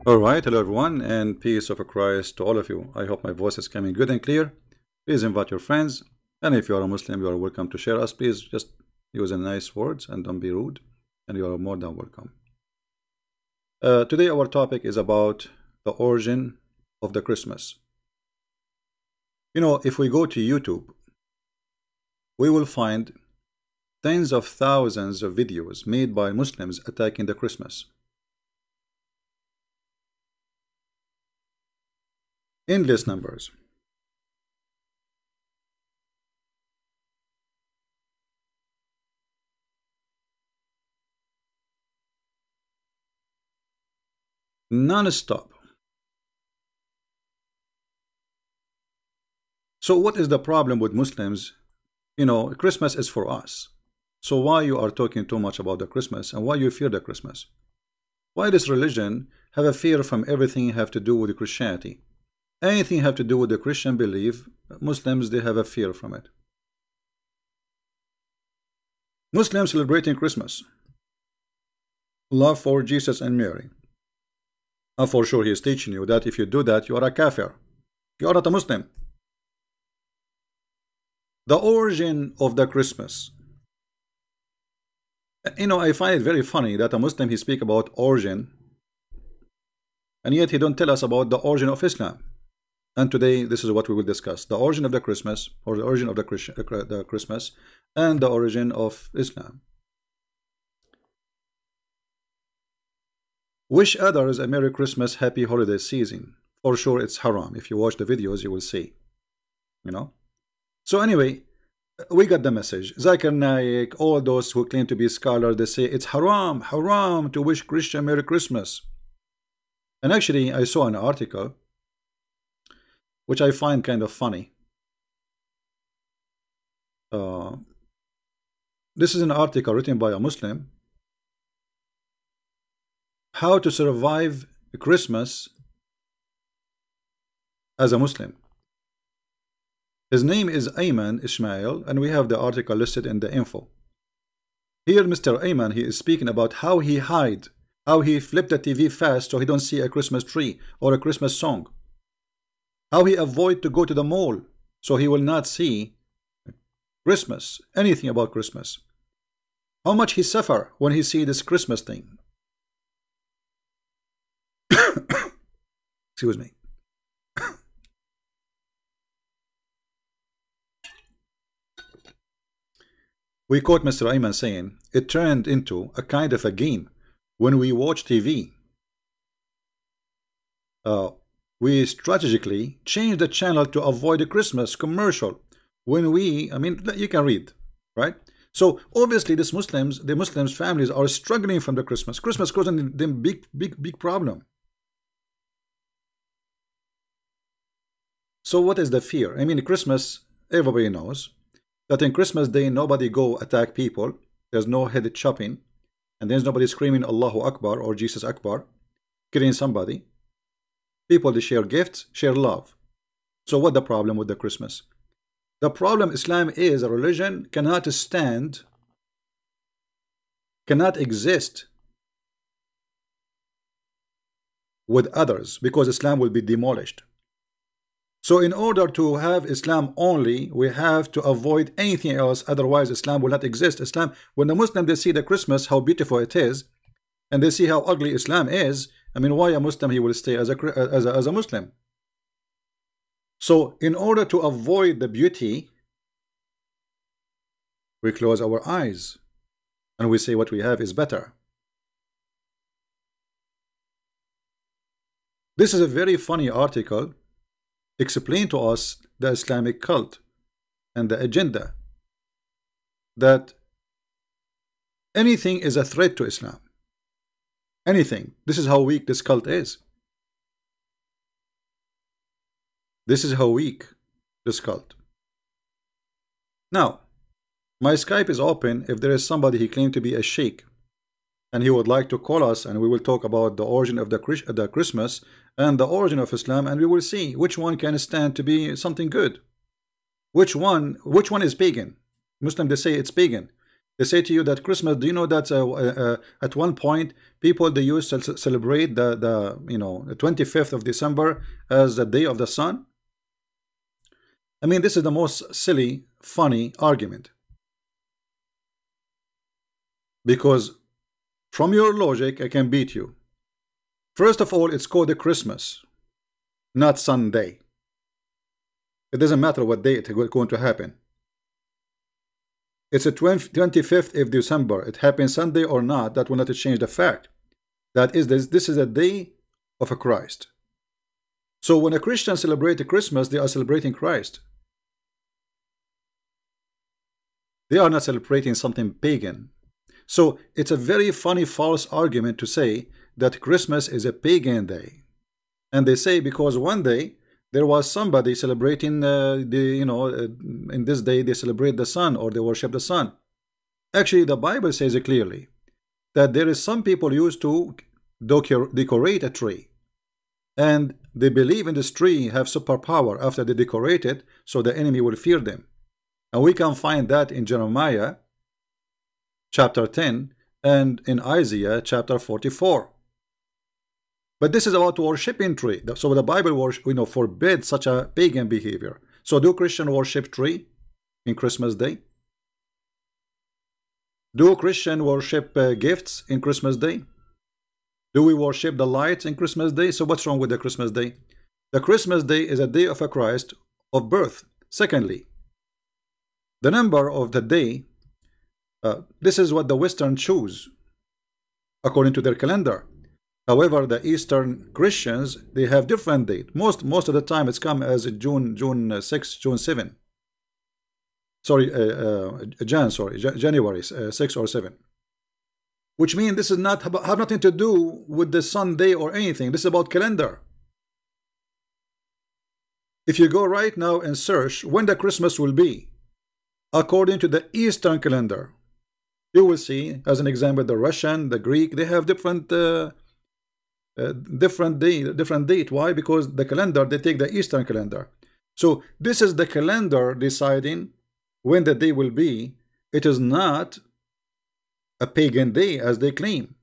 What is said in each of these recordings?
All right, hello everyone, and peace of Christ to all of you. I hope my voice is coming good and clear. Please invite your friends, and if you are a Muslim, you are welcome to share us. Please just use nice words and don't be rude, and you are more than welcome. Today, our topic is about the origin of the Christmas. You know, if we go to YouTube, we will find tens of thousands of videos made by Muslims attacking the Christmas. Endless numbers. Non-stop. So what is the problem with Muslims? You know, Christmas is for us. So why you are talking too much about the Christmas, and why you fear the Christmas? Why this religion have a fear from everything have to do with Christianity? Anything have to do with the Christian belief, Muslims, they have a fear from it. Muslims celebrating Christmas. Love for Jesus and Mary. And for sure he is teaching you that if you do that, you are a kafir. You are not a Muslim. The origin of the Christmas. You know, I find it very funny that a Muslim he speak about origin, and yet he don't tell us about the origin of Islam. And today this is what we will discuss: the origin of the Christmas, or the origin of the Christmas, and the origin of Islam. Wish others a Merry Christmas, Happy Holiday Season. For sure it's haram. If you watch the videos you will see, you know. So anyway, we got the message. Zakir Naik, all those who claim to be scholars, they say it's haram to wish Christian Merry Christmas. And actually I saw an article which I find kind of funny. This is an article written by a Muslim. How to survive Christmas as a Muslim. His name is Ayman Ismail, and we have the article listed in the info. Here Mr. Ayman, he is speaking about how he flipped the TV fast so he don't see a Christmas tree or a Christmas song. How he avoid to go to the mall so he will not see Christmas, anything about Christmas. How much he suffer when he see this Christmas thing. Excuse me. We quote Mr. Ayman saying, it turned into a kind of a game when we watch TV. We strategically change the channel to avoid a Christmas commercial. When we, I mean, you can read, right? So obviously the Muslims families are struggling from the Christmas. Christmas causing them big problem. So what is the fear? I mean, Christmas, everybody knows that in Christmas day nobody go attack people. There's no head chopping, and there's nobody screaming Allahu Akbar or Jesus Akbar, killing somebody. People, they share gifts, share love. So what the problem with the Christmas? The problem, Islam is a religion cannot stand, cannot exist with others, because Islam will be demolished. So in order to have Islam only, we have to avoid anything else, otherwise Islam will not exist. Islam, when the Muslim they see the Christmas, how beautiful it is, and they see how ugly Islam is, I mean, why a Muslim he will stay as a Muslim? So in order to avoid the beauty, we close our eyes and we say what we have is better. This is a very funny article. Explain to us the Islamic cult and the agenda, that anything is a threat to Islam. Anything. This is how weak this cult is. This is how weak this cult. Now, my Skype is open. If there is somebody he claimed to be a sheikh and he would like to call us, and we will talk about the origin of the Christmas and the origin of Islam, and we will see which one can stand to be something good. Which one is pagan? Muslim, they say it's pagan. They say to you that Christmas, do you know that at one point people they used to celebrate the 25th of December as the day of the sun? I mean, this is the most silly, funny argument. Because from your logic, I can beat you. First of all, it's called a Christmas, not Sunday. It doesn't matter what day it's going to happen. It's the 25th of December. It happens Sunday or not, that will not change the fact. That is, this is a day of a Christ. So when a Christian celebrates Christmas, they are celebrating Christ. They are not celebrating something pagan. So it's a very funny false argument to say that Christmas is a pagan day. And they say because one day there was somebody celebrating in this day they celebrate the sun or they worship the sun. Actually, the Bible says it clearly that there is some people used to decorate a tree, and they believe in this tree have superpower after they decorate it, so the enemy will fear them. And we can find that in Jeremiah chapter 10 and in Isaiah chapter 44. But this is about worshiping tree. So the Bible forbids such a pagan behavior. So do Christians worship tree in Christmas Day? Do Christians worship gifts in Christmas Day? Do we worship the lights in Christmas Day? So what's wrong with the Christmas Day? The Christmas Day is a day of a Christ of birth. Secondly, the number of the day, this is what the Western choose according to their calendar. However, the Eastern Christians, they have different date. Most of the time it's come as June 6, June 7. Sorry, January 6 or 7. Which means this is not have nothing to do with the Sunday or anything. This is about calendar. If you go right now and search when the Christmas will be, according to the Eastern calendar, you will see, as an example, the Russian, the Greek, they have different date. Why? Because the calendar, they take the Eastern calendar. So this is the calendar deciding when the day will be. It is not a pagan day as they claim.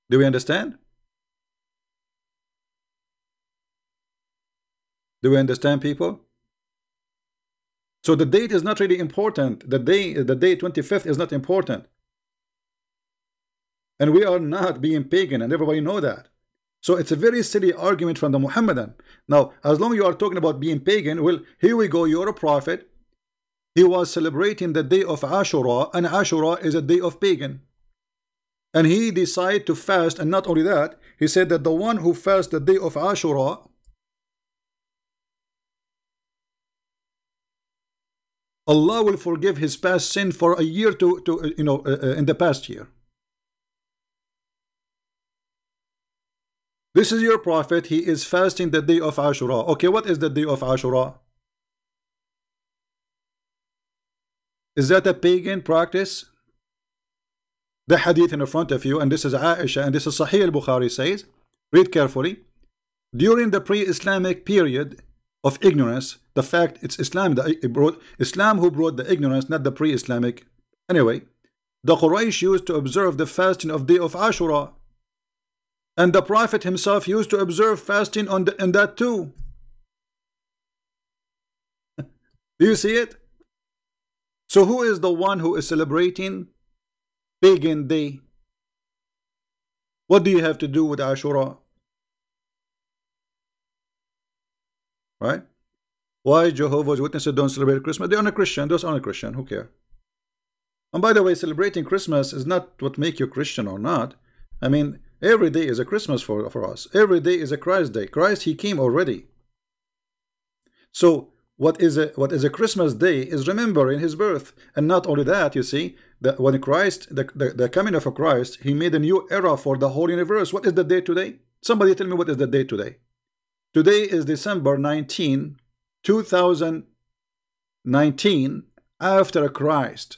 Do we understand? Do we understand, people? So the date is not really important. The day 25th is not important. And we are not being pagan, and everybody know that. So it's a very silly argument from the Muhammadan. Now, as long as you are talking about being pagan, well, here we go, you're a prophet. He was celebrating the day of Ashura, and Ashura is a day of pagan. And he decided to fast, and not only that, he said that the one who fasts the day of Ashura, Allah will forgive his past sin for a year in the past year. This is your prophet. He is fasting the day of Ashura. Okay, what is the day of Ashura? Is that a pagan practice? The hadith in front of you, and this is Aisha, and this is Sahih al-Bukhari says, read carefully. During the pre-Islamic period of ignorance, the fact it's Islam who brought the ignorance, not the pre-Islamic. Anyway, the Quraysh used to observe the fasting of day of Ashura. And the Prophet himself used to observe fasting on that too. Do you see it? So who is the one who is celebrating pagan day? What do you have to do with Ashura? Right? Why Jehovah's Witnesses don't celebrate Christmas? They are not Christian. Those aren't Christian. Who care? And by the way, celebrating Christmas is not what makes you Christian or not. I mean, every day is a Christmas for us. Every day is a Christ day. Christ, he came already. So what is a Christmas day is remembering his birth. And not only that, you see, that when Christ, the coming of a Christ, he made a new era for the whole universe. What is the day today? Somebody tell me what is the day today. Today is December 19, 2019, after Christ.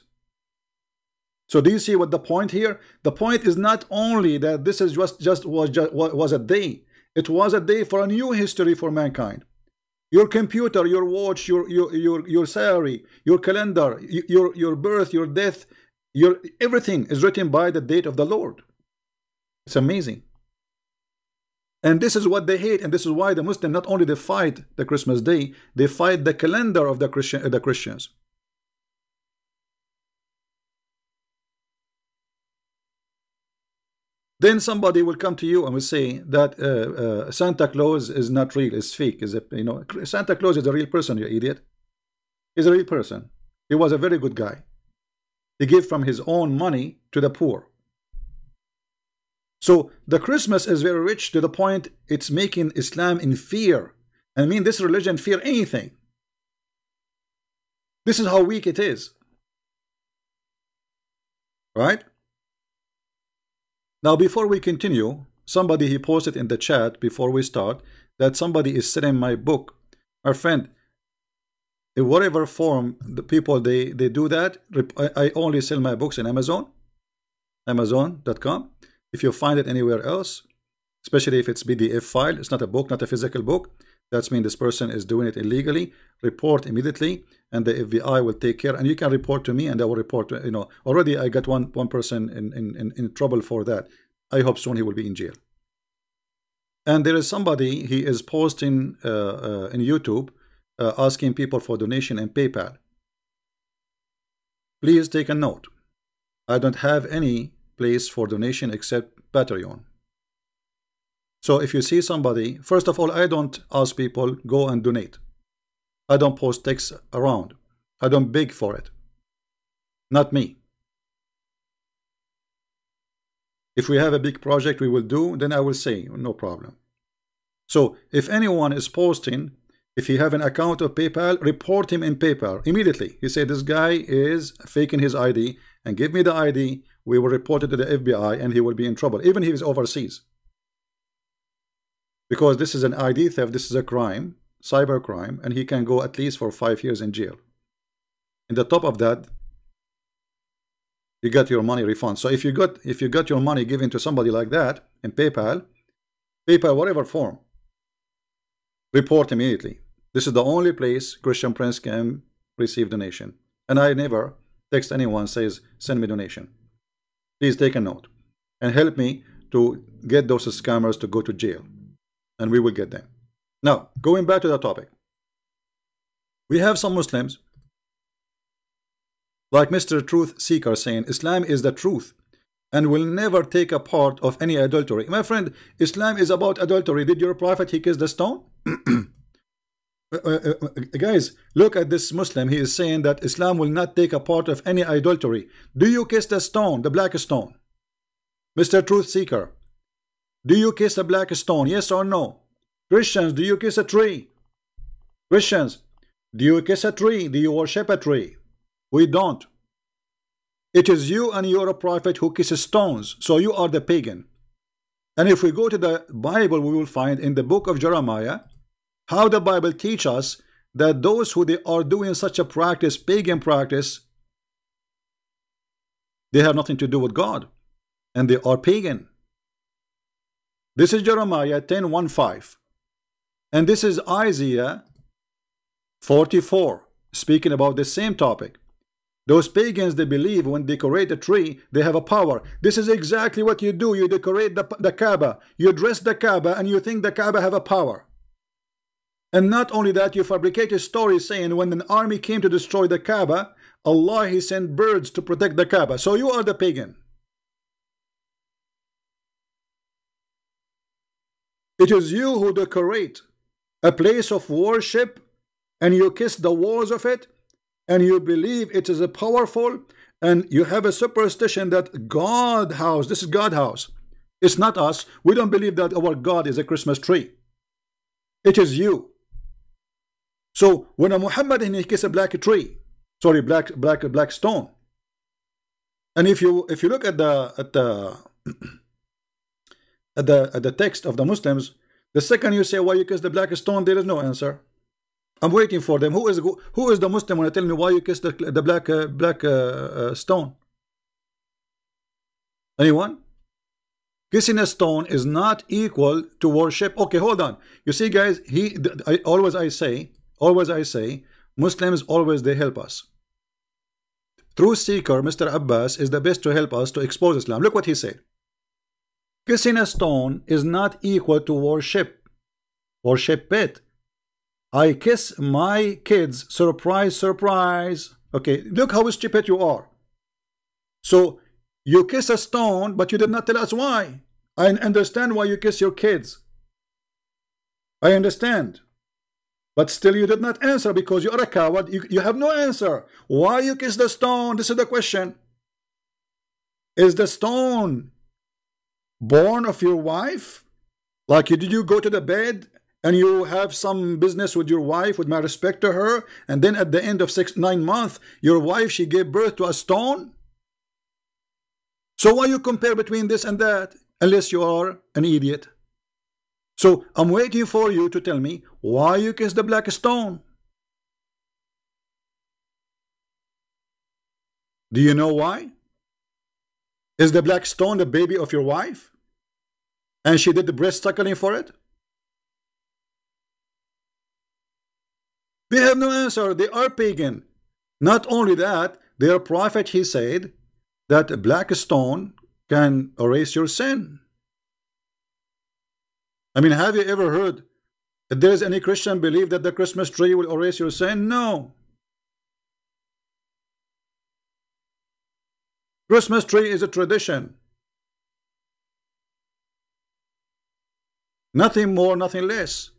So do you see what the point here? The point is not only that this is was a day. It was a day for a new history for mankind. Your computer, your watch, your salary, your calendar, your birth, your death, your everything is written by the date of the Lord. It's amazing. And this is what they hate, and this is why the Muslims not only they fight the Christmas day, they fight the calendar of the Christians. Then somebody will come to you and will say that Santa Claus is not real, it's fake. Is it, Santa Claus is a real person, you idiot. He's a real person. He was a very good guy. He gave from his own money to the poor. So the Christmas is very rich to the point it's making Islam in fear. I mean, this religion fear anything. This is how weak it is. Right? Now, before we continue, somebody he posted in the chat before we start that somebody is selling my book. My friend, in whatever form the people they do that, I only sell my books in Amazon.com. If you find it anywhere else, especially if it's PDF file, it's not a book, not a physical book, that's mean this person is doing it illegally. Report immediately, and the FBI will take care. And you can report to me, and I will report to, already I got one person in trouble for that. I hope soon he will be in jail. And there is somebody, he is posting in YouTube asking people for donation in PayPal. Please take a note. I don't have any place for donation except Patreon. So if you see somebody, first of all, I don't ask people go and donate. I don't post texts around. I don't beg for it. Not me. If we have a big project we will do, then I will say no problem. So if anyone is posting, if you have an account of PayPal, report him in PayPal immediately. You say this guy is faking his ID, and give me the ID. We will report it to the FBI, and he will be in trouble, even if he is overseas. Because this is an ID theft, this is a crime, cyber crime, and he can go at least for 5 years in jail. In the top of that, you got your money refunded. So if you got your money given to somebody like that in PayPal, whatever form, report immediately. This is the only place Christian Prince can receive donation. And I never text anyone says send me donation. Please take a note and help me to get those scammers to go to jail, and we will get them. Now, going back to the topic, we have some Muslims like Mr. Truth Seeker saying Islam is the truth and will never take a part of any adultery. My friend, Islam is about adultery. Did your prophet he kissed the stone? Guys, look at this Muslim. He is saying that Islam will not take a part of any adultery. Do you kiss the stone, the black stone? Mr. Truth Seeker, do you kiss a black stone? Yes or no? Christians, do you kiss a tree? Christians, do you kiss a tree? Do you worship a tree? We don't. It is you and your prophet who kisses stones. So you are the pagan. And if we go to the Bible, we will find in the book of Jeremiah how the Bible teaches us that those who they are doing such a practice, pagan practice, they have nothing to do with God, and they are pagan. This is Jeremiah 10:1-5, and this is Isaiah 44, speaking about the same topic. Those pagans, they believe when they decorate a tree, they have a power. This is exactly what you do. You decorate the Kaaba, you dress the Kaaba, and you think the Kaaba have a power. And not only that, you fabricate a story saying when an army came to destroy the Kaaba, Allah he sent birds to protect the Kaaba. So you are the pagan. It is you who decorate a place of worship, and you kiss the walls of it, and you believe it is a powerful, and you have a superstition that God house, this is God house. It's not us. We don't believe that our God is a Christmas tree. It is you. So when a Muhammad he kiss a black tree, sorry, black stone, and if you look at the text of the Muslims, the second you say why you kiss the black stone, there is no answer. I'm waiting for them. Who is the Muslim when I tell me why you kiss the black stone? Anyone? Kissing a stone is not equal to worship. Okay, hold on. You see, guys, always I say, Muslims always they help us. Truth seeker, Mr. Abbas, is the best to help us to expose Islam. Look what he said. Kissing a stone is not equal to worship. Worship it. I kiss my kids. Surprise, surprise. Okay, look how stupid you are. So you kiss a stone, but you did not tell us why. I understand why you kiss your kids. I understand. But still you did not answer because you are a coward. You have no answer. Why you kiss the stone? This is the question. Is the stone born of your wife? Like, did you go to the bed and you have some business with your wife, with my respect to her, and then at the end of 9 months, your wife, she gave birth to a stone? So why you compare between this and that, unless you are an idiot? So I'm waiting for you to tell me why you kiss the black stone. Do you know why? Is the black stone the baby of your wife? And she did the breast suckling for it? They have no answer. They are pagan. Not only that, their prophet, he said that a black stone can erase your sin. I mean, have you ever heard that there is any Christian believe that the Christmas tree will erase your sin? No. Christmas tree is a tradition. Nothing more, nothing less.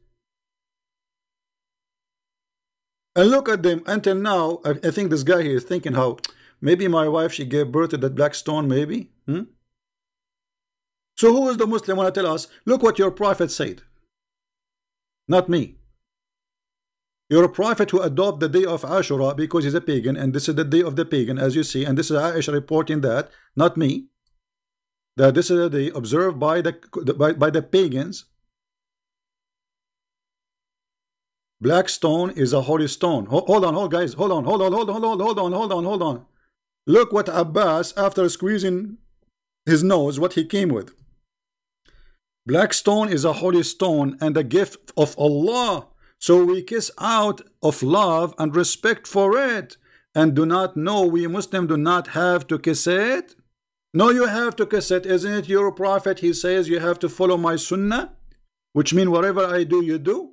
And look at them until now. I think this guy here is thinking how maybe my wife, she gave birth to that black stone, maybe. So who is the Muslim want to tell us, look what your prophet said? Not me. You're a prophet who adopt the day of Ashura because he's a pagan, and this is the day of the pagan, as you see, and this is Aisha reporting that, not me, that this is a day observed by the pagans. Black stone is a holy stone. Hold on, guys, hold on. Look what Abbas, after squeezing his nose, what he came with. Black stone is a holy stone and a gift of Allah. So we kiss out of love and respect for it. And do not know, we Muslims do not have to kiss it? No, you have to kiss it. Isn't it your prophet? He says you have to follow my sunnah, which means whatever I do, you do.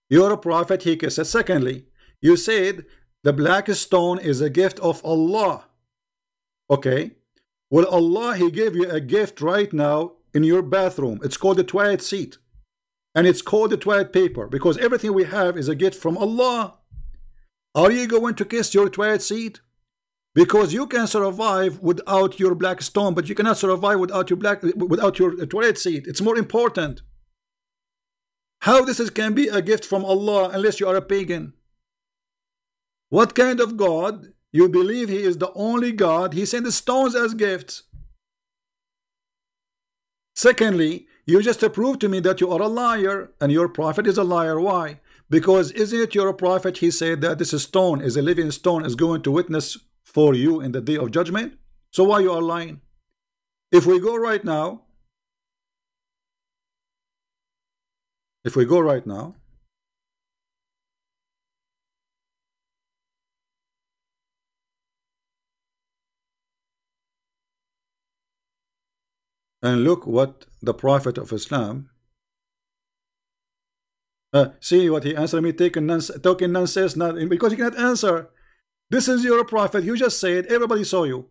You're a prophet, he kisses. Secondly, you said the black stone is a gift of Allah. Okay. Well, Allah, he gave you a gift right now in your bathroom. It's called the toilet seat. And it's called the toilet paper because everything we have is a gift from Allah. Are you going to kiss your toilet seat? Because you can survive without your black stone, but you cannot survive without your toilet seat. It's more important. How this can be a gift from Allah unless you are a pagan? What kind of God? You believe he is the only God. He sent the stones as gifts. Secondly, you just prove to me that you are a liar and your prophet is a liar. Why? Because isn't it your prophet? He said that this stone is a living stone, is going to witness for you in the day of judgment. So why you are lying? If we go right now, and look what the Prophet of Islam, see what he answered me, talking nonsense, because he cannot answer. This is your prophet. You just said, everybody saw you.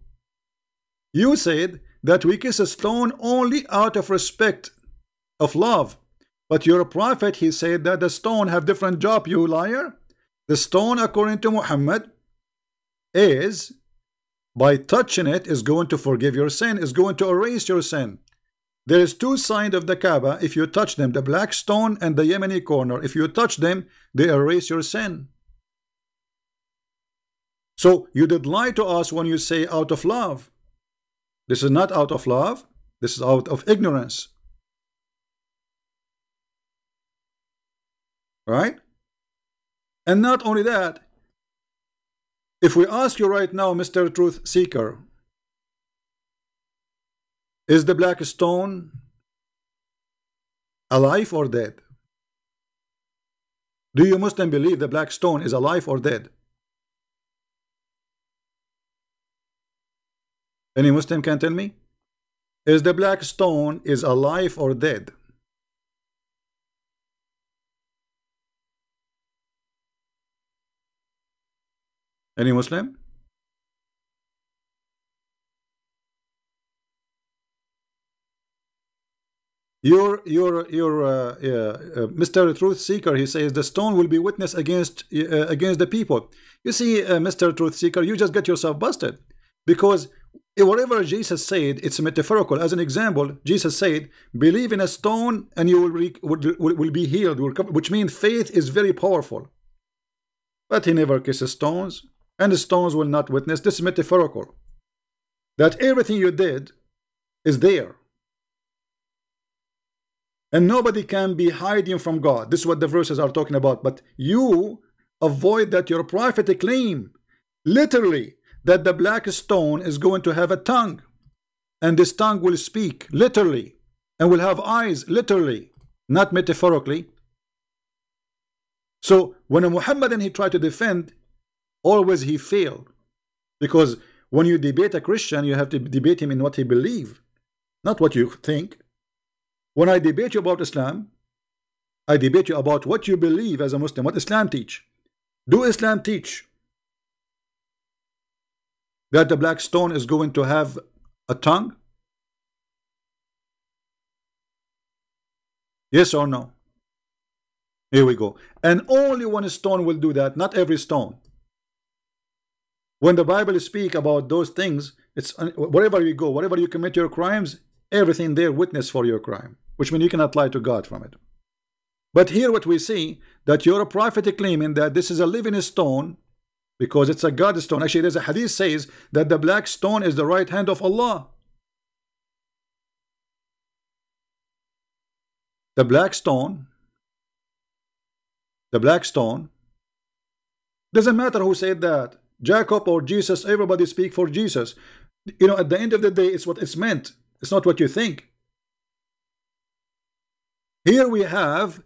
You said that we kiss a stone only out of respect, of love. But your prophet, he said that the stone have different job, you liar. The stone, according to Muhammad, is by touching it is going to forgive your sin, is going to erase your sin. There is two sides of the Kaaba. If you touch them, the black stone and the Yemeni corner, if you touch them, they erase your sin. So you did lie to us when you say out of love. This is not out of love. This is out of ignorance. Right? And not only that, if we ask you right now, Mr. Truth Seeker, Is the black stone alive or dead? Do you Muslim believe the black stone is alive or dead? Any Muslim can tell me? Is the black stone is alive or dead? Any Muslim? Your Mr. Truth Seeker, he says the stone will be witness against the people. You see, Mr. Truth Seeker, you just get yourself busted, because whatever Jesus said, it's metaphorical. As an example, Jesus said, "Believe in a stone and you will be healed," which means faith is very powerful. But he never kisses stones, and the stones will not witness. This is metaphorical. That everything you did is there. And nobody can be hiding from God. This is what the verses are talking about. But you avoid that your prophet claim, literally, that the black stone is going to have a tongue. And this tongue will speak, literally. And will have eyes, literally. Not metaphorically. So, when a Muhammadan, he tried to defend, always he failed. Because when you debate a Christian, you have to debate him in what he believes. Not what you think. When I debate you about Islam, I debate you about what you believe as a Muslim, what Islam teach. Do Islam teach that the black stone is going to have a tongue? Yes or no? Here we go. And only one stone will do that, not every stone. When the Bible speak about those things, it's wherever you go, wherever you commit your crimes, everything there witness for your crime, which means you cannot lie to God from it. But here what we see, that you're a prophet claiming that this is a living stone, because it's a God stone. Actually, there's a hadith says that the black stone is the right hand of Allah. The black stone, doesn't matter who said that, Jacob or Jesus, everybody speak for Jesus. You know, at the end of the day, it's what it's meant. It's not what you think. Here we have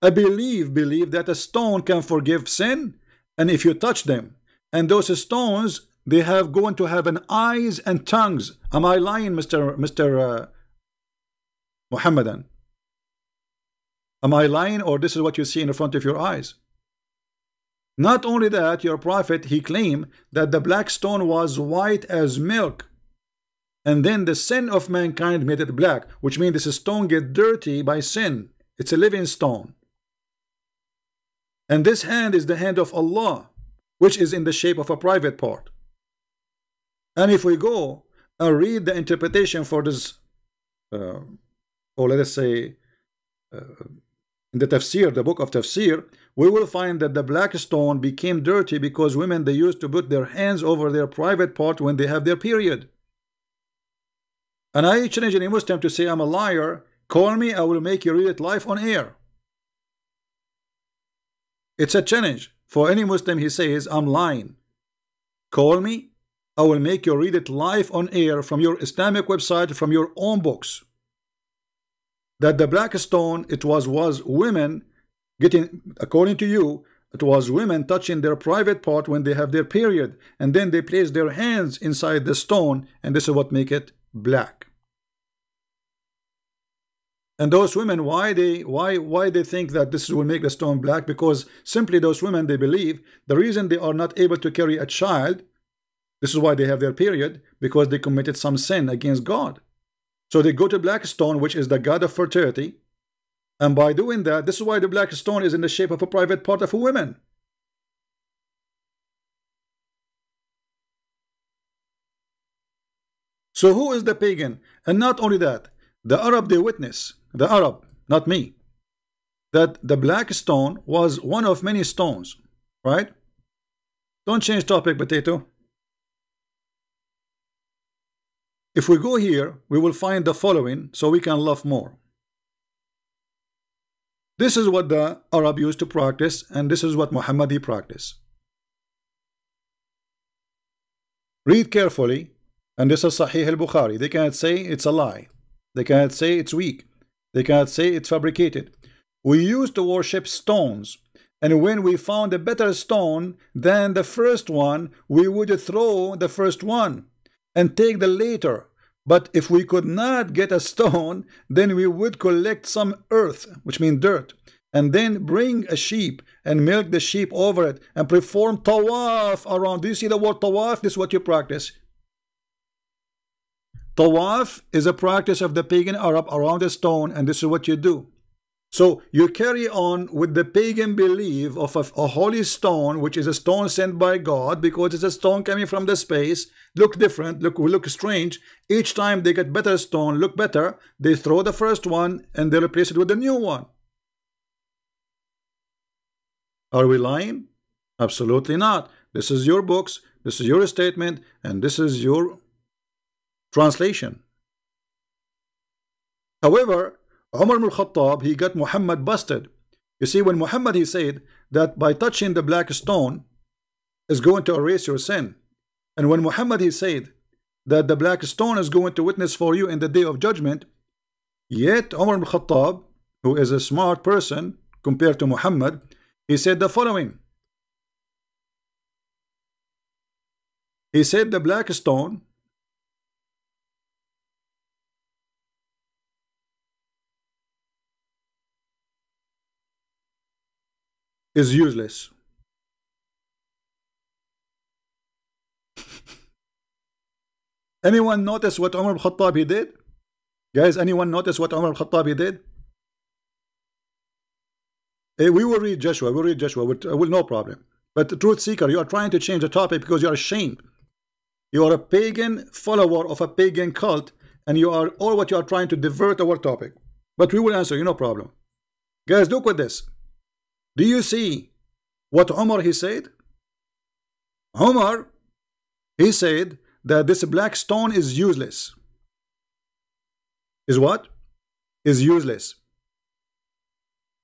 a belief that a stone can forgive sin, and if you touch them, and those stones, they have going to have an eyes and tongues. Am I lying, Mr. Muhammadan? Am I lying, or this is what you see in front of your eyes? Not only that, your prophet, he claimed that the black stone was white as milk. And then the sin of mankind made it black, which means this stone get dirty by sin. It's a living stone. And this hand is the hand of Allah, which is in the shape of a private part. And if we go and read the interpretation for this, or let us say, in the tafsir, the book of tafsir, we will find that the black stone became dirty because women, they used to put their hands over their private part when they have their period. And I challenge any Muslim to say I'm a liar. Call me, I will make you read it live on air. It's a challenge for any Muslim. He says I'm lying. Call me, I will make you read it live on air from your Islamic website, from your own books. That the black stone, it was women getting, according to you, it was women touching their private part when they have their period, and then they place their hands inside the stone, and this is what make it black. And those women, why they think that this will make the stone black? Because simply those women, they believe the reason they are not able to carry a child, this is why they have their period, because they committed some sin against God. So they go to black stone, which is the god of fertility, and by doing that, this is why the black stone is in the shape of a private part of a woman. So who is the pagan? And not only that, the Arab, they witness, the Arab, not me, that the black stone was one of many stones, right? Don't change topic, potato. If we go here, we will find the following, so we can love more. This is what the Arab used to practice, and this is what Muhammadi practice. Read carefully, And this is Sahih al-Bukhari. They cannot say it's a lie. They cannot say it's weak. They cannot say it's fabricated. We used to worship stones, and when we found a better stone than the first one, we would throw the first one and take the later. But if we could not get a stone, then we would collect some earth, which means dirt, and then bring a sheep and milk the sheep over it and perform tawaf around. Do you see the word tawaf? This is what you practice. Tawaf is a practice of the pagan Arab around a stone, and this is what you do. So you carry on with the pagan belief of a holy stone, which is a stone sent by God, because it's a stone coming from the space, look different, look strange. Each time they get better stone, look better, they throw the first one and they replace it with a new one. Are we lying? Absolutely not. This is your books, this is your statement, and this is your translation. However, Umar ibn al-Khattab, he got Muhammad busted. You see, when Muhammad, he said that by touching the black stone is going to erase your sin. And when Muhammad, he said that the black stone is going to witness for you in the day of judgment, yet Umar ibn al-Khattab, who is a smart person compared to Muhammad, he said the following. He said the black stone is useless. Anyone notice what Umar al-Khattab he did? Guys, anyone notice what Umar al-Khattab he did? We will read Joshua, we'll read Joshua, will no problem. But the truth seeker, you are trying to change the topic because you are ashamed. You are a pagan follower of a pagan cult, and you are all what you are trying to divert our topic. But we will answer you, no problem. Guys, look at this. Do you see what Umar he said? Umar, he said that this black stone is useless. Is what? Is useless.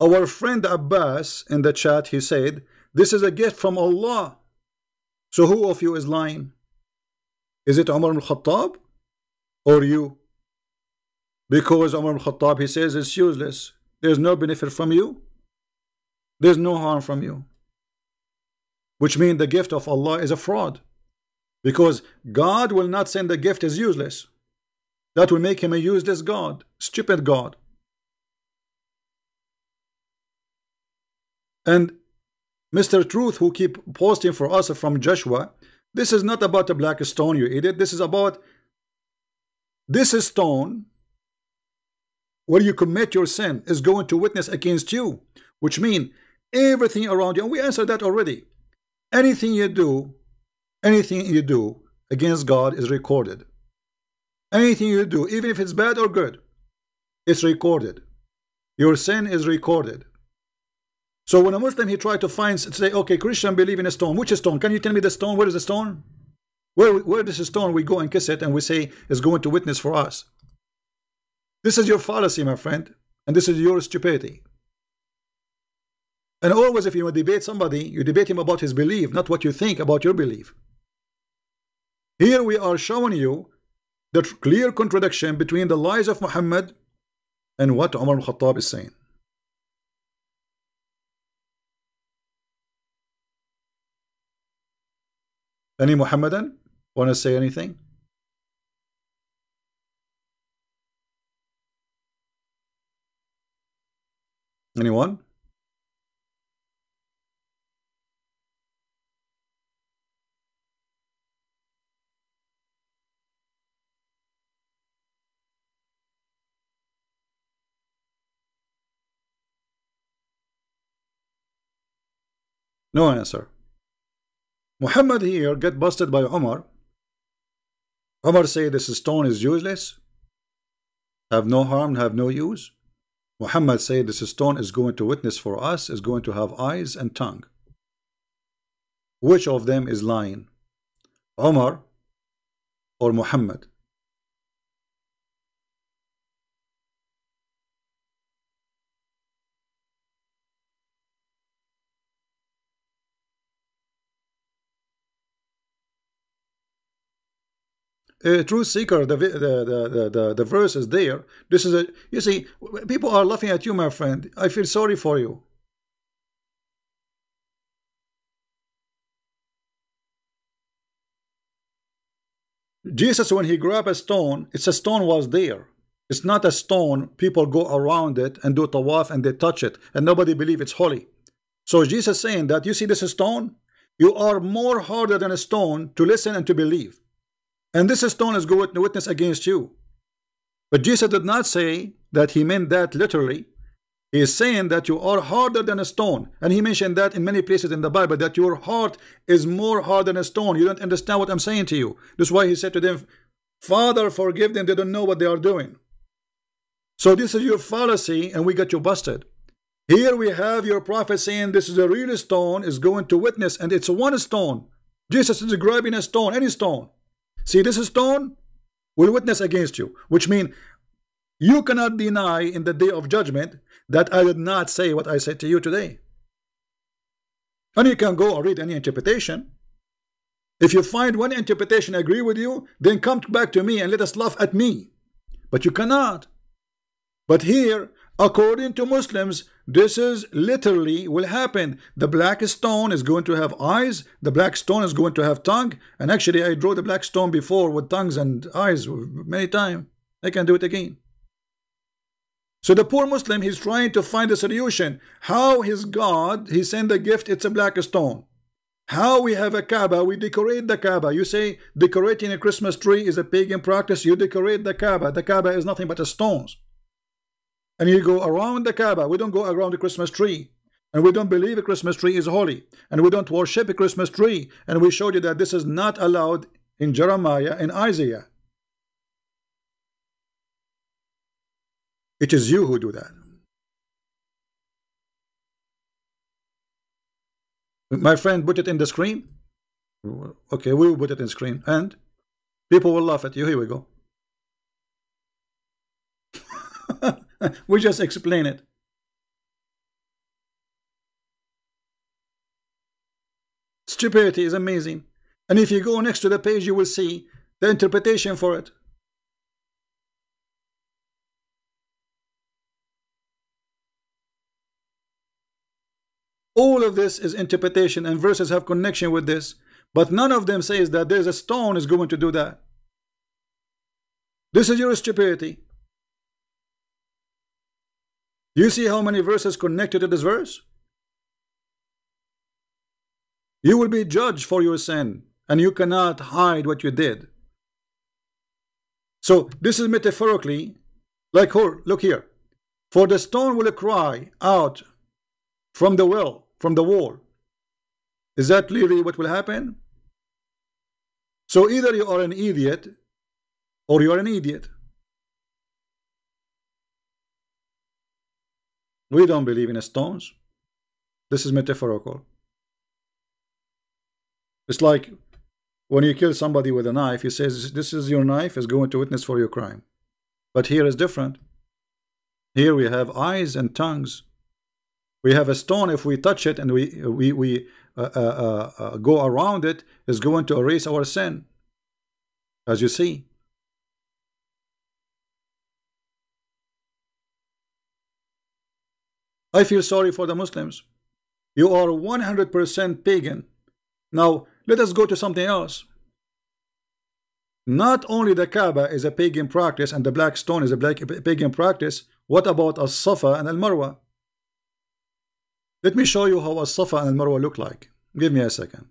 Our friend Abbas in the chat, he said, this is a gift from Allah. So who of you is lying? Is it Umar al-Khattab or you? Because Umar al-Khattab, he says it's useless. There's no benefit from you. There's no harm from you. Which means the gift of Allah is a fraud. Because God will not send the gift as useless. That will make him a useless God. Stupid God. And Mr. Truth, who keep posting for us from Joshua, this is not about a black stone, you idiot. This is about this stone where you commit your sin is going to witness against you, which means everything around you. And we answered that already. Anything you do against God is recorded. Anything you do, even if it's bad or good, it's recorded. Your sin is recorded. So when a Muslim he tried to say, okay, Christian believe in a stone. Which stone? Can you tell me the stone? Where is the stone? Where is the stone? We go and kiss it and we say it's going to witness for us. This is your fallacy, my friend, and this is your stupidity. And always, if you debate somebody, you debate him about his belief, not what you think about your belief. Here we are showing you the clear contradiction between the lies of Muhammad and what Umar al-Khattab is saying. Any Muhammadan want to say anything? Anyone? No answer. Muhammad here get busted by Umar. Umar say this stone is useless, have no harm, have no use. Muhammad say this stone is going to witness for us, is going to have eyes and tongue. Which of them is lying? Umar or Muhammad? truth seeker, the verse is there. This is a, you see, people are laughing at you, my friend. I feel sorry for you. Jesus, when he grabbed a stone, it's a stone was there. It's not a stone. People go around it and do tawaf and they touch it, and nobody believe it's holy. So Jesus saying that, you see this stone? You are more harder than a stone to listen and to believe. And this stone is going to witness against you. But Jesus did not say that he meant that literally. He is saying that you are harder than a stone. And he mentioned that in many places in the Bible, that your heart is more hard than a stone. You don't understand what I'm saying to you. That's why he said to them, Father, forgive them. They don't know what they are doing. So this is your fallacy, and we got you busted. Here we have your prophet saying this is a real stone, is going to witness, and it's one stone. Jesus is grabbing a stone, any stone. See, this stone will witness against you, which means you cannot deny in the day of judgment that I did not say what I said to you today. And you can go or read any interpretation. If you find one interpretation agree with you, then come back to me and let us laugh at me. But you cannot. But here, according to Muslims, this is literally will happen. The black stone is going to have eyes. The black stone is going to have tongue. And actually, I drew the black stone before with tongues and eyes many times. I can do it again. So the poor Muslim, he's trying to find a solution. How his God, he sent a gift, it's a black stone. How we have a Kaaba, we decorate the Kaaba. You say decorating a Christmas tree is a pagan practice. You decorate the Kaaba. The Kaaba is nothing but stones. And you go around the Kaaba. We don't go around the Christmas tree. And we don't believe a Christmas tree is holy. And we don't worship a Christmas tree. And we showed you that this is not allowed in Jeremiah and Isaiah. It is you who do that. My friend, put it in the screen. Okay, we will put it in screen. And people will laugh at you. Here we go. We just explain it. Stupidity is amazing. And if you go next to the page, you will see the interpretation for it. All of this is interpretation, and verses have connection with this. But none of them says that there's a stone is going to do that. This is your stupidity. You see how many verses connected to this verse? You will be judged for your sin, and you cannot hide what you did. So this is metaphorically, like, look here. For the stone will cry out from the well, from the wall. Is that clearly what will happen? So either you are an idiot or you are an idiot. We don't believe in stones. This is metaphorical. It's like when you kill somebody with a knife, he says, this is your knife, is going to witness for your crime. But here is different. Here we have eyes and tongues. We have a stone, if we touch it and we go around it, is going to erase our sin. As you see. I feel sorry for the Muslims. You are 100% pagan. Now, let us go to something else. Not only the Kaaba is a pagan practice and the black stone is a pagan practice, what about As-Safa and Al-Marwa? Let me show you how As-Safa and Al-Marwa look like. Give me a second.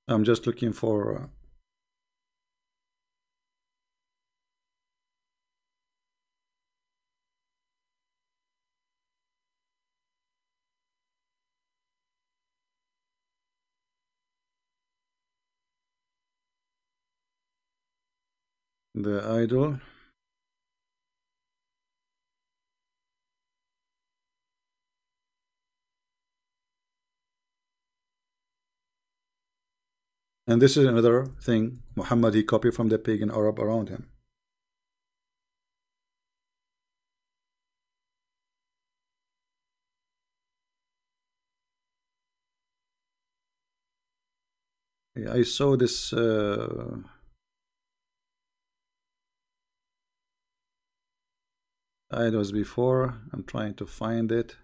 I'm just looking for The idol. And this is another thing Muhammad he copied from the pagan Arab around him. I saw this idols before. I'm trying to find it.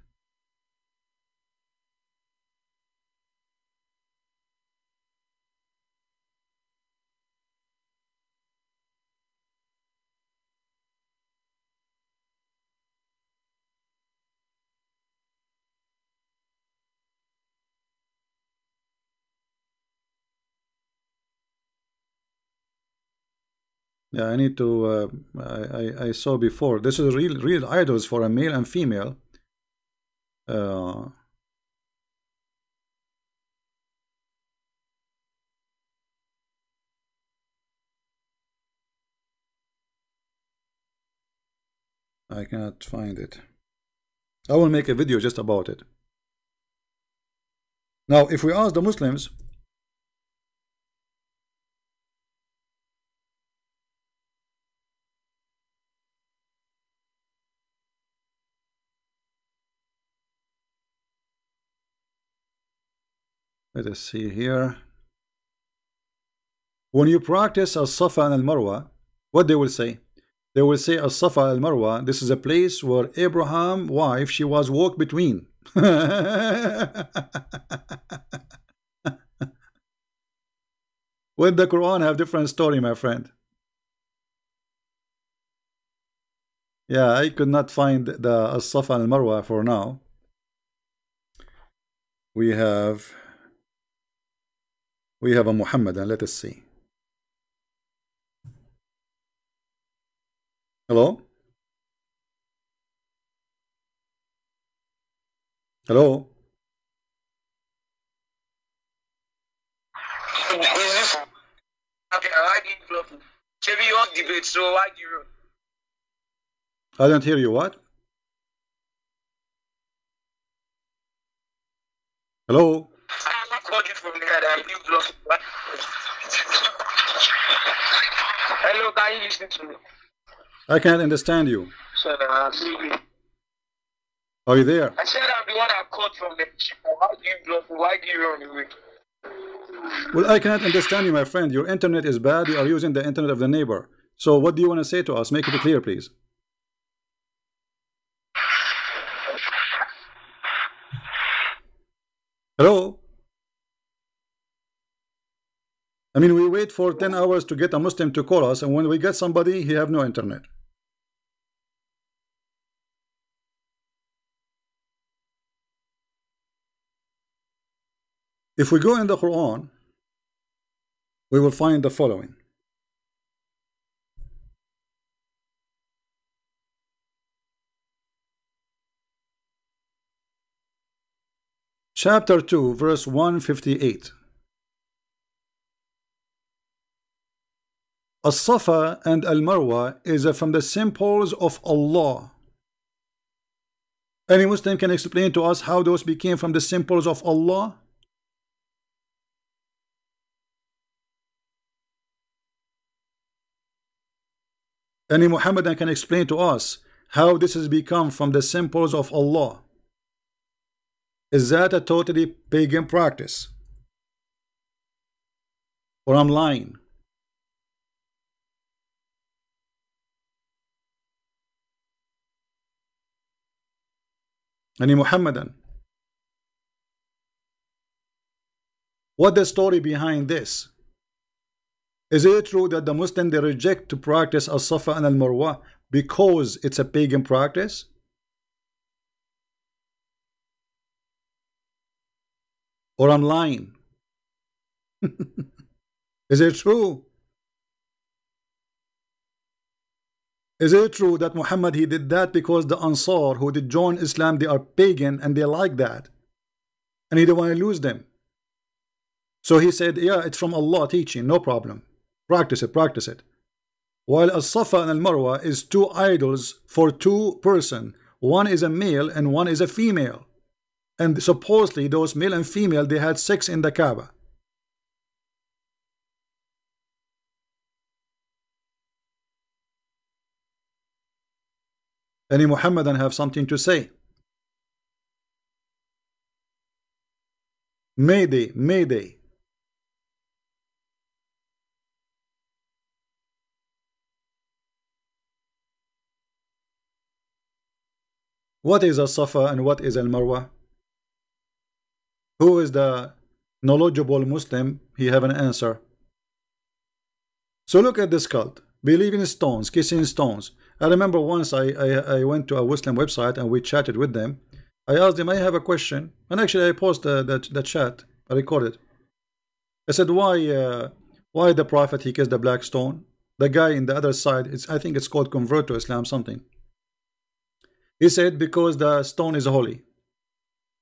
Yeah, I need to. I saw before. This is real idols for a male and female. I cannot find it. I will make a video just about it. Now, if we ask the Muslims, let us see here. When you practice As-Safa and Al-Marwa, what they will say? They will say As-Safa and Al-Marwa, this is a place where Abraham's wife, she was walked between. When the Quran have different story, my friend. Yeah, I could not find the As-Safa and Al-Marwa for now. We have a Muhammad, and let us see. Hello? Hello? Okay, why do you love me? Maybe you want debate, so why do you? I don't hear you. What? Hello? I called you from there and you blocked me. Hello, can you listen to me? I can't understand you. So, Are you there? I said I'm the one I called from the chip. Why do you block me? Why do you run away? Well, I cannot understand you, my friend. Your internet is bad. You are using the internet of the neighbor. So what do you want to say to us? Make it clear, please. Hello? I mean, we wait for 10 hours to get a Muslim to call us, and when we get somebody, he have no internet. If we go in the Quran, we will find the following. Chapter 2, verse 158. As-Safa and Al-Marwa is from the symbols of Allah. Any Muslim can explain to us how those became from the symbols of Allah? Any Muhammadan can explain to us how this has become from the symbols of Allah? Is that a totally pagan practice? Or I'm lying? Any Muhammadan? What the story behind this? Is it true that the Muslim they reject to practice As-Safa and Al-Marwa because it's a pagan practice? Or I'm lying? Is it true? Is it true that Muhammad he did that because the Ansar who did join Islam they are pagan and they like that and he didn't want to lose them? So he said, yeah, it's from Allah teaching, no problem. Practice it, practice it. while As-Safa and Al-Marwa is two idols for two person. One is a male and one is a female, and supposedly those male and female, they had sex in the Kaaba. Any Muhammadan have something to say? Mayday, Mayday. What is As-Safa and what is Al-Marwa? Who is the knowledgeable Muslim? He have an answer. So look at this cult. Believe in stones, kissing stones. I remember once I went to a Muslim website and we chatted with them. I asked them, I have a question, and actually I posted the chat. I recorded. I said, why the Prophet he kissed the black stone? The guy in the other side, I think it's called convert to Islam something. He said because the stone is holy.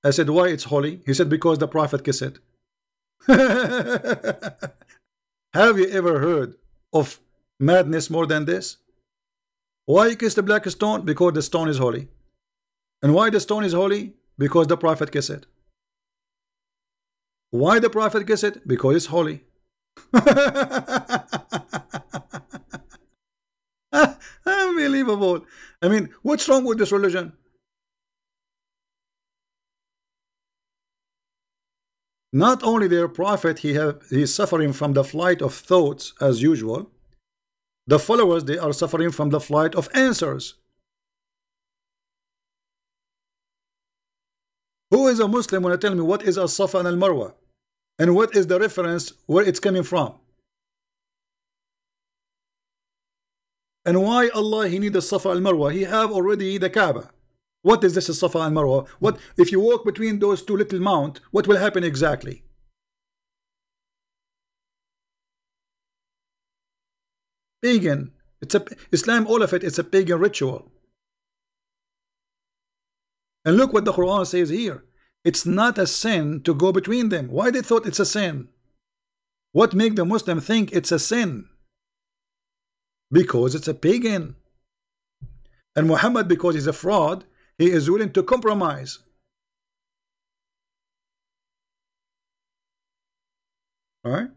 I said why it's holy? He said because the Prophet kissed it. Have you ever heard of madness more than this? Why you kiss the black stone? Because the stone is holy. And why the stone is holy? Because the Prophet kissed it. Why the Prophet kissed it? Because it's holy. Unbelievable. I mean, what's wrong with this religion? Not only their prophet, he's suffering from the flight of thoughts as usual. The followers, they are suffering from the flight of answers. Who is a Muslim when I tell me what is As-Safa and Al-Marwa? And what is the reference where it's coming from? And why Allah he need the Safa al-Marwa? He have already the Kaaba. What is this Safa al-Marwa? What if you walk between those two little mount? What will happen exactly? Pagan. It's a Islam. All of it. It's a pagan ritual. And look what the Quran says here. It's not a sin to go between them. Why they thought it's a sin? What make the Muslim think it's a sin? Because it's a pagan. And Muhammad, because he's a fraud, he is willing to compromise. All right?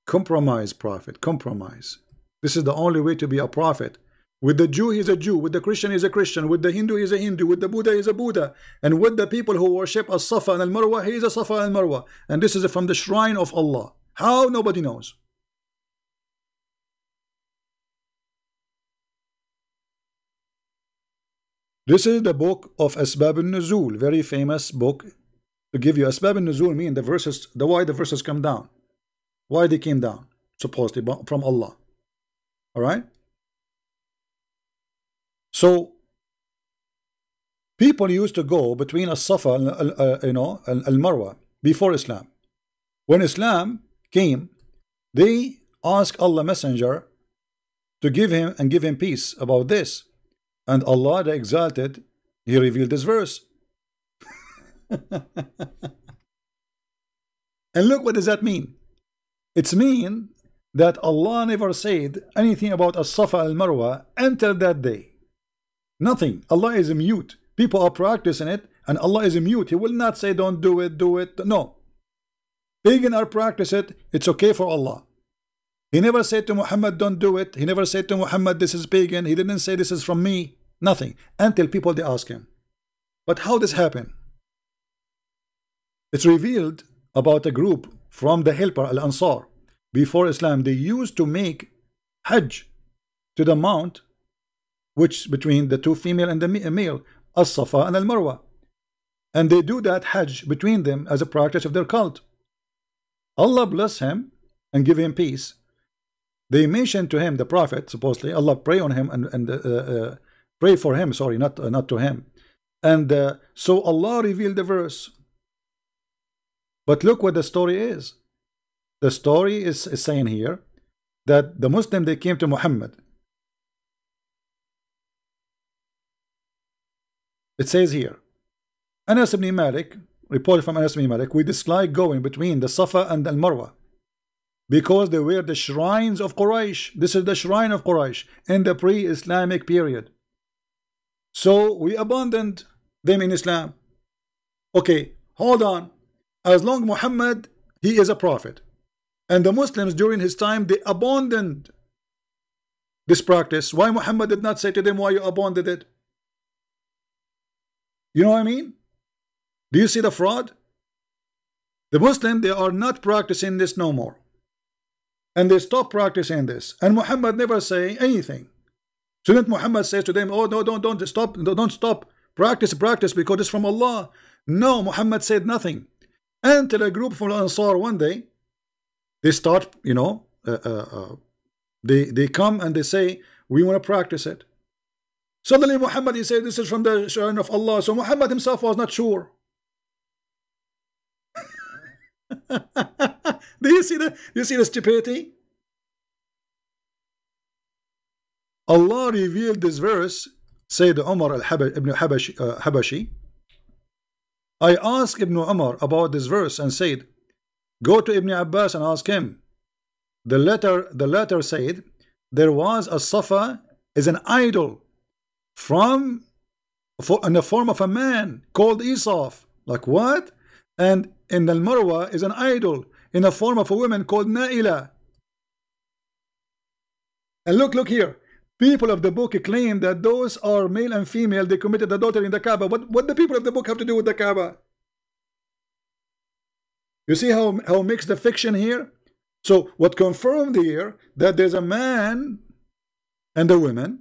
Compromise, prophet, compromise. This is the only way to be a prophet. With the Jew, he's a Jew. With the Christian, he's a Christian. With the Hindu, he's a Hindu. With the Buddha, he's a Buddha. And with the people who worship As-Safa and Al-Marwa, he is a Safa and Al-Marwa. And this is from the shrine of Allah. How? Nobody knows. This is the book of Asbab al-Nuzul, very famous book. To give you Asbab al-Nuzul mean the verses, why the verses come down. Why they came down, supposedly from Allah. All right? So people used to go between As-Safa and Al-Marwa before Islam. When Islam came, they asked Allah Messenger to give him peace about this. And Allah the Exalted, he revealed this verse. And look, what does that mean? It's mean that Allah never said anything about As-Safa al-Marwa until that day. Nothing. Allah is mute. People are practicing it and Allah is mute. He will not say don't do it, do it. No. Pagan are practice it. It's okay for Allah. He never said to Muhammad don't do it. He never said to Muhammad this is pagan. He didn't say this is from me. Nothing. Until people they ask him. But how this happen? It's revealed about a group from the helper Al-Ansar. Before Islam, they used to make Hajj to the mount which between the two female and the male, As-Safa and Al-Marwa. And they do that Hajj between them as a practice of their cult. Allah bless him and give him peace. They mentioned to him, the Prophet, supposedly, Allah pray on him and pray for him, sorry, not to him. And so Allah revealed the verse. But look what the story is. The story is saying here that the Muslim, they came to Muhammad. It says here, Anas ibn Malik, reported from Anas ibn Malik, we dislike going between the Safa and Al Marwa because they were the shrines of Quraysh. This is the shrine of Quraysh in the pre-Islamic period. So we abandoned them in Islam. Okay, hold on. As long Muhammad, he is a prophet, and the Muslims during his time, they abandoned this practice. Why Muhammad did not say to them, why you abandoned it? You know what I mean? Do you see the fraud? The Muslims, they are not practicing this no more. And they stop practicing this. And Muhammad never say anything. Shouldn't Muhammad say to them, oh no, don't stop. Practice because it's from Allah. No, Muhammad said nothing. Until a group from Ansar one day, they start, you know, they come and they say, we want to practice it. Suddenly Muhammad, he said, this is from the shrine of Allah. So Muhammad himself was not sure. Do you see the stupidity? Allah revealed this verse, said Umar ibn Habashi. I asked Ibn Umar about this verse and said, go to Ibn Abbas and ask him. The letter said, there was a Safa is an idol in the form of a man called Isaf. Like what? And in the Marwa is an idol in the form of a woman called Naila. And look here. People of the book claim that those are male and female. They committed adultery in the Kaaba. What the people of the book have to do with the Kaaba? You see how mixed the fiction here? So what confirmed here that there's a man and a woman.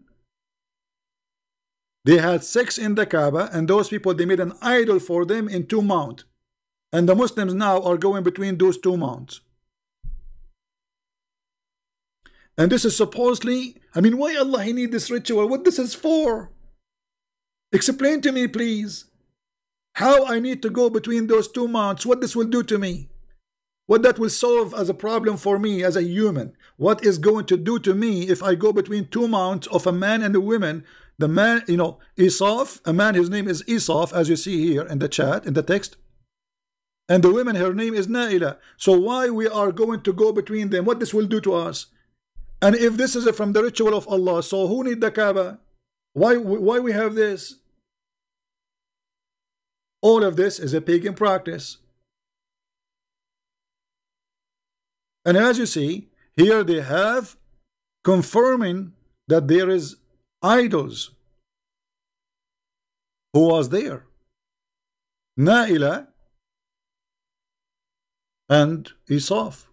They had sex in the Kaaba, and those people, they made an idol for them in 2 mounts. And the Muslims now are going between those 2 mounts. And this is supposedly, I mean, why Allah he need this ritual? What this is for? Explain to me, please. How I need to go between those 2 mounts? What this will do to me? What that will solve as a problem for me as a human? What is going to do to me if I go between 2 mounts of a man and a woman? The man, you know, Isaf, a man, his name is Isaf, as you see here in the chat, in the text. And the woman, her name is Naila. So why we are going to go between them? What this will do to us? And if this is from the ritual of Allah, so who need the Kaaba? Why we have this? All of this is a pagan practice. And as you see, here they have confirming that there is idols. Who was there? Naila and Isaf.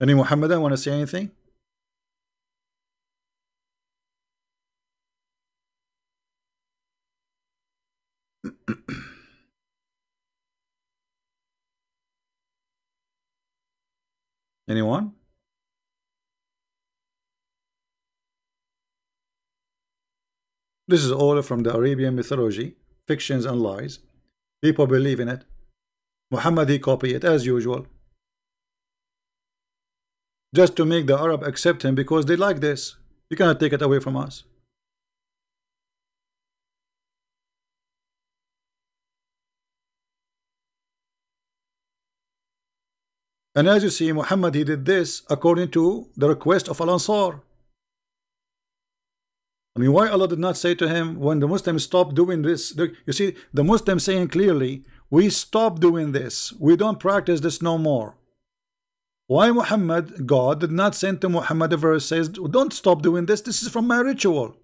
Any Muhammadan want to say anything? Anyone? This is all from the Arabian mythology, fictions and lies. People believe in it. Muhammad, he copy it as usual. Just to make the Arab accept him because they like this. You cannot take it away from us. And as you see, Muhammad, he did this according to the request of Al-Ansar. I mean, why Allah did not say to him when the Muslims stopped doing this? You see, the Muslims saying clearly, we stop doing this. We don't practice this no more. Why Muhammad, God, did not send to Muhammad a verse says, don't stop doing this. This is from my ritual.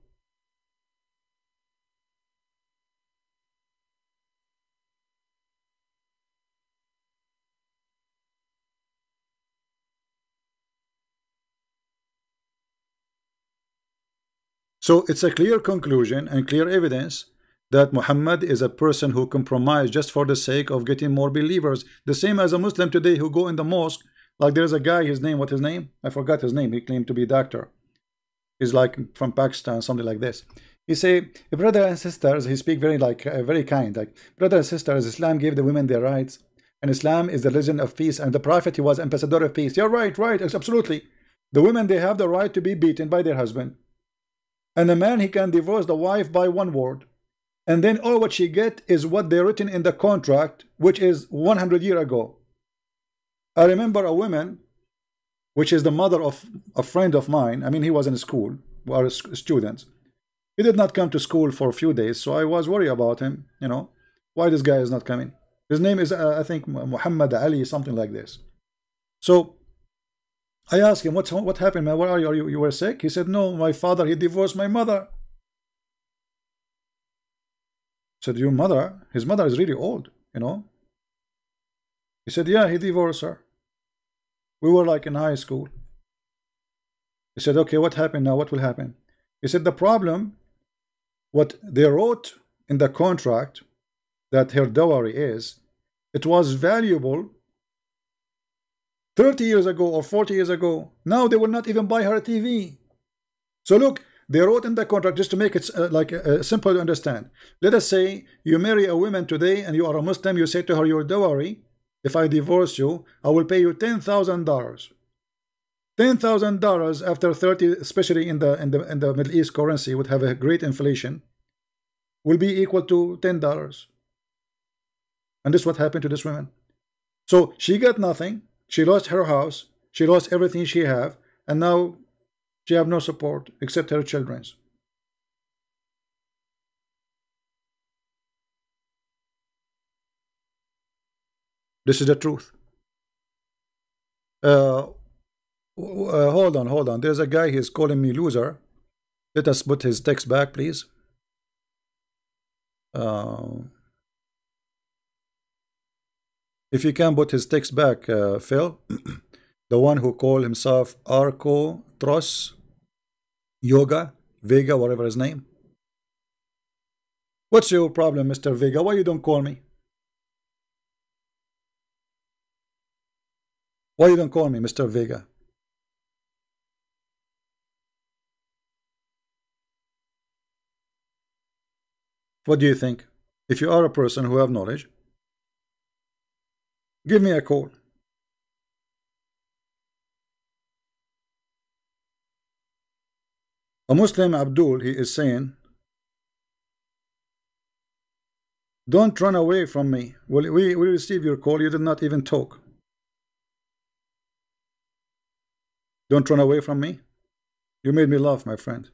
So it's a clear conclusion and clear evidence that Muhammad is a person who compromised just for the sake of getting more believers. The same as a Muslim today who go in the mosque. Like there's a guy, his name, what's his name? I forgot his name. He claimed to be a doctor. He's like from Pakistan, something like this. He say, brothers and sisters, he speak very like very kind, like brothers and sisters, Islam gave the women their rights, and Islam is the religion of peace, and the Prophet, he was ambassador of peace. You're right, right, absolutely. The women, they have the right to be beaten by their husband, and the man, he can divorce the wife by one word, and then all what she get is what they written in the contract, which is 100 years ago. I remember a woman, which is the mother of a friend of mine. I mean, he was in school, we are students. He did not come to school for a few days, so I was worried about him, you know, why this guy is not coming. His name is, I think, Muhammad Ali, something like this. So I asked him, what happened, man? Where are you? You were sick? He said, no, my father, he divorced my mother. I said, your mother? His mother is really old, you know. He said, yeah, he divorced her. We were like in high school. He said, okay, what happened now? What will happen? He said, the problem, what they wrote in the contract, that her dowry is, it was valuable 30 years ago or 40 years ago. Now they will not even buy her a TV. So look, they wrote in the contract, just to make it simple to understand. Let us say you marry a woman today and you are a Muslim. You say to her, your dowry, if I divorce you, I will pay you $10,000. $10,000 after 30, especially in the Middle East currency, would have a great inflation, will be equal to $10. And this is what happened to this woman. So she got nothing. She lost her house. She lost everything she have, and now she have no support except her children's. This is the truth. Hold on. There's a guy, he's calling me loser. Let us put his text back, please. If you can put his text back, Phil, the one who called himself Arco Tros Yoga Vega, whatever his name. What's your problem, Mr. Vega? Why you don't call me? Why you don't call me, Mr. Vega? What do you think? If you are a person who have knowledge, give me a call. A Muslim, Abdul, he is saying, don't run away from me. Well, we receive your call. You did not even talk. Don't run away from me. You made me laugh, my friend.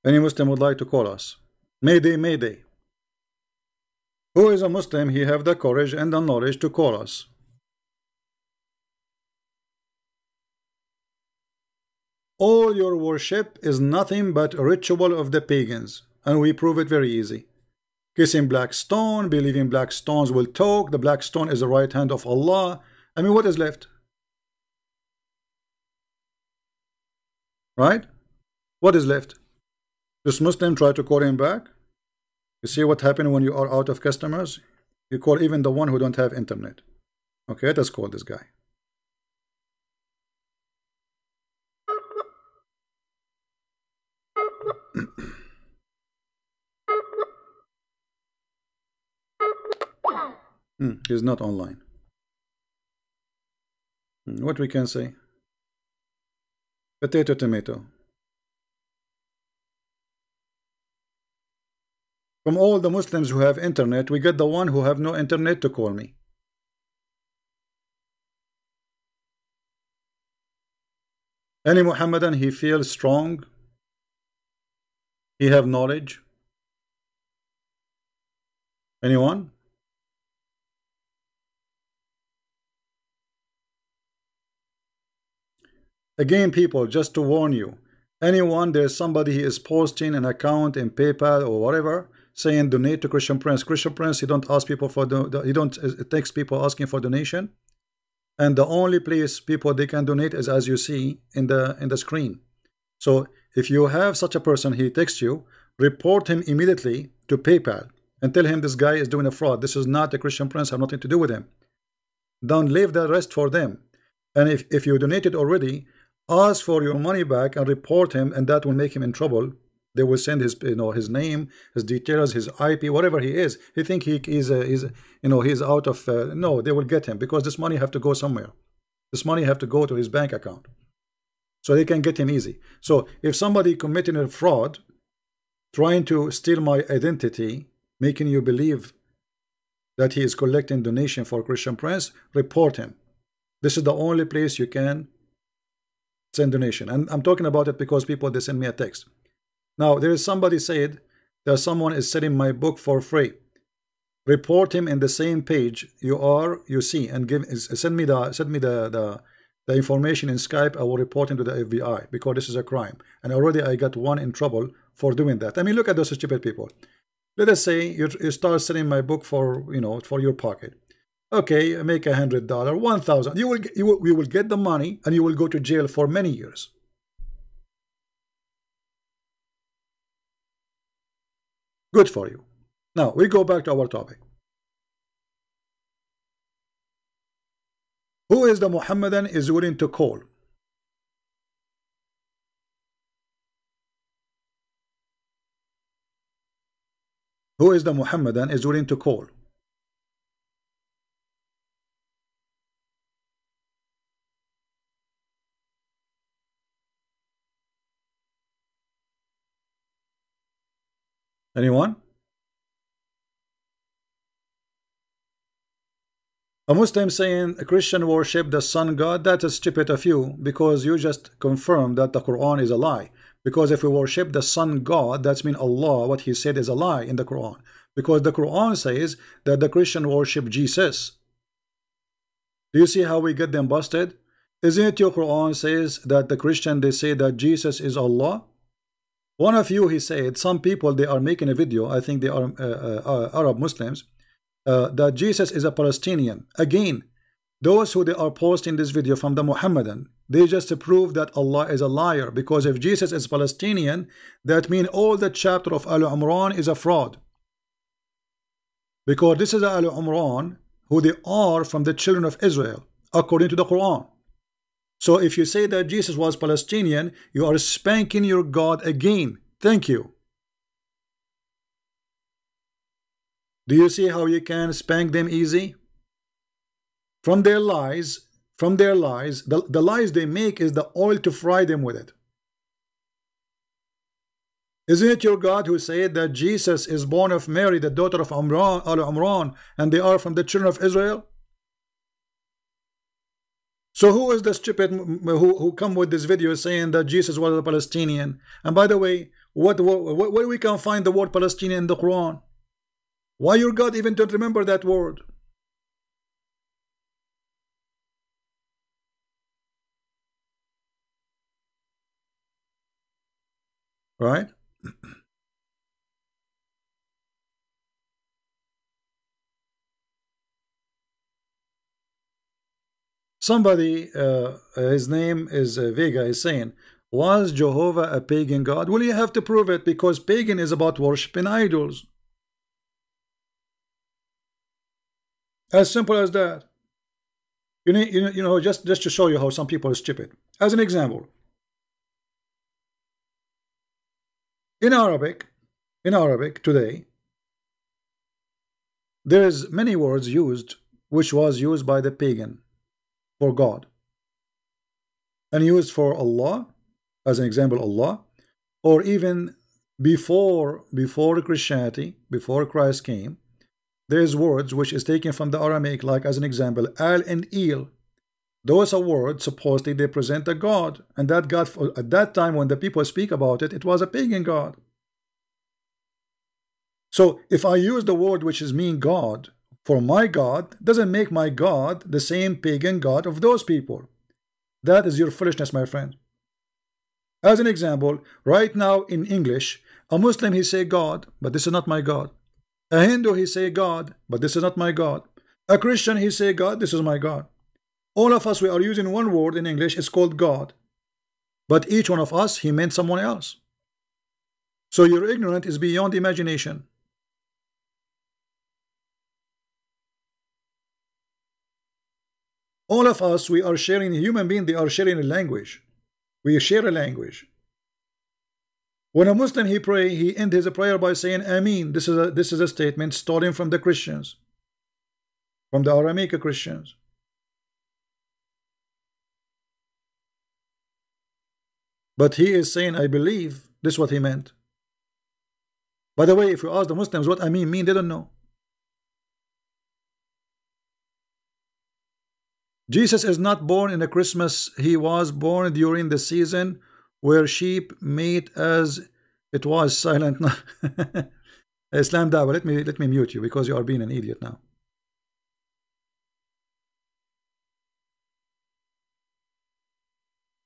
Any Muslim would like to call us? Mayday, Mayday. Who is a Muslim? He have the courage and the knowledge to call us. All your worship is nothing but a ritual of the pagans, and we prove it very easy. Kissing black stone, believing black stones will talk, the black stone is the right hand of Allah. I mean, what is left? Right? What is left? This Muslim try to call him back. You see what happened when you are out of customers? You call even the one who don't have internet. Okay, let's call this guy. He's not online. What we can say? Potato, tomato. From all the Muslims who have internet, we get the one who have no internet to call me. Any Muhammadan, he feels strong. He have knowledge. Anyone? Again, people, just to warn you, anyone, there's somebody he is posting an account in PayPal or whatever, saying donate to Christian Prince. Christian Prince, he don't ask people for it takes people asking for donation, and the only place people they can donate is as you see in the screen. So if you have such a person, he texts you, report him immediately to PayPal and tell him this guy is doing a fraud. This is not a Christian prince. I have nothing to do with him. Don't leave the rest for them. And if you donated already, ask for your money back and report him, and that will make him in trouble. They will send his, his name, his details, his IP, whatever he is. He think he's out of. No, they will get him because this money have to go somewhere. This money have to go to his bank account, so they can get him easy. So if somebody committing a fraud, trying to steal my identity, making you believe that he is collecting donation for Christian Prince, report him. This is the only place you can send donation. And I'm talking about it because people, they send me a text. Now there is somebody said that someone is selling my book for free. Report him in the same page you see, and send me the information in Skype. I will report him to the FBI because this is a crime, and already I got one in trouble for doing that. I mean, look at those stupid people. Let us say you start selling my book for for your pocket. Okay, make $100, $1,000. You will get the money, and you will go to jail for many years. Good for you. Now we go back to our topic. Who is the Muhammadan is willing to call? Who is the Muhammadan is willing to call? Anyone? A Muslim saying a Christian worship the sun god, that is stupid of you, because you just confirmed that the Quran is a lie. Because if we worship the sun god, that means Allah, what he said is a lie in the Quran. Because the Quran says that the Christian worship Jesus. Do you see how we get them busted? Isn't it your Quran says that the Christian, they say that Jesus is Allah? One of you, he said, some people, they are making a video, I think they are Arab Muslims, that Jesus is a Palestinian. Again, those who they are posting this video from the Muhammadan, they just prove that Allah is a liar, because if Jesus is Palestinian, that means all the chapter of Al-Imran is a fraud. Because this is Al-Imran, who they are from the children of Israel, according to the Quran. So if you say that Jesus was Palestinian, you are spanking your God again. Thank you. Do you see how you can spank them easy? From their lies, the lies they make is the oil to fry them with it. Isn't it your God who said that Jesus is born of Mary, the daughter of Al-Imran, and they are from the children of Israel? So who is the stupid who come with this video saying that Jesus was a Palestinian? And by the way, where we can find the word Palestinian in the Quran? Why your God even don't remember that word? Right? Somebody, his name is Vega, is saying, was Jehovah a pagan god? Well, you have to prove it, because pagan is about worshiping idols. As simple as that. Just to show you how some people are stupid. As an example, in Arabic today, there's many words used which was used by the pagan for God, and used for Allah, as an example, Allah, or even before Christianity, before Christ came, there's words which is taken from the Aramaic, like as an example, Al and Il. Those are words supposedly they present a God, and that God, at that time when the people speak about it, it was a pagan God. So if I use the word which is mean God for my God, doesn't make my God the same pagan God of those people. That is your foolishness, my friend. As an example, right now in English, a Muslim, he say God, but this is not my God. A Hindu, he say God, but this is not my God. A Christian, he say God, this is my God. All of us, we are using one word in English, it's called God. but each one of us, he meant someone else. So your ignorance is beyond imagination. All of us, we are sharing, human beings, they are sharing a language. We share a language. When a Muslim he pray, he ends his prayer by saying Ameen. This is a statement stolen from the Christians, from the Aramaic Christians. But he is saying I believe. This is what he meant. By the way, if you ask the Muslims what Ameen mean, they don't know. Jesus is not born in a Christmas. He was born during the season where sheep mate as it was silent. Islam Dawa, let me mute you because you are being an idiot now.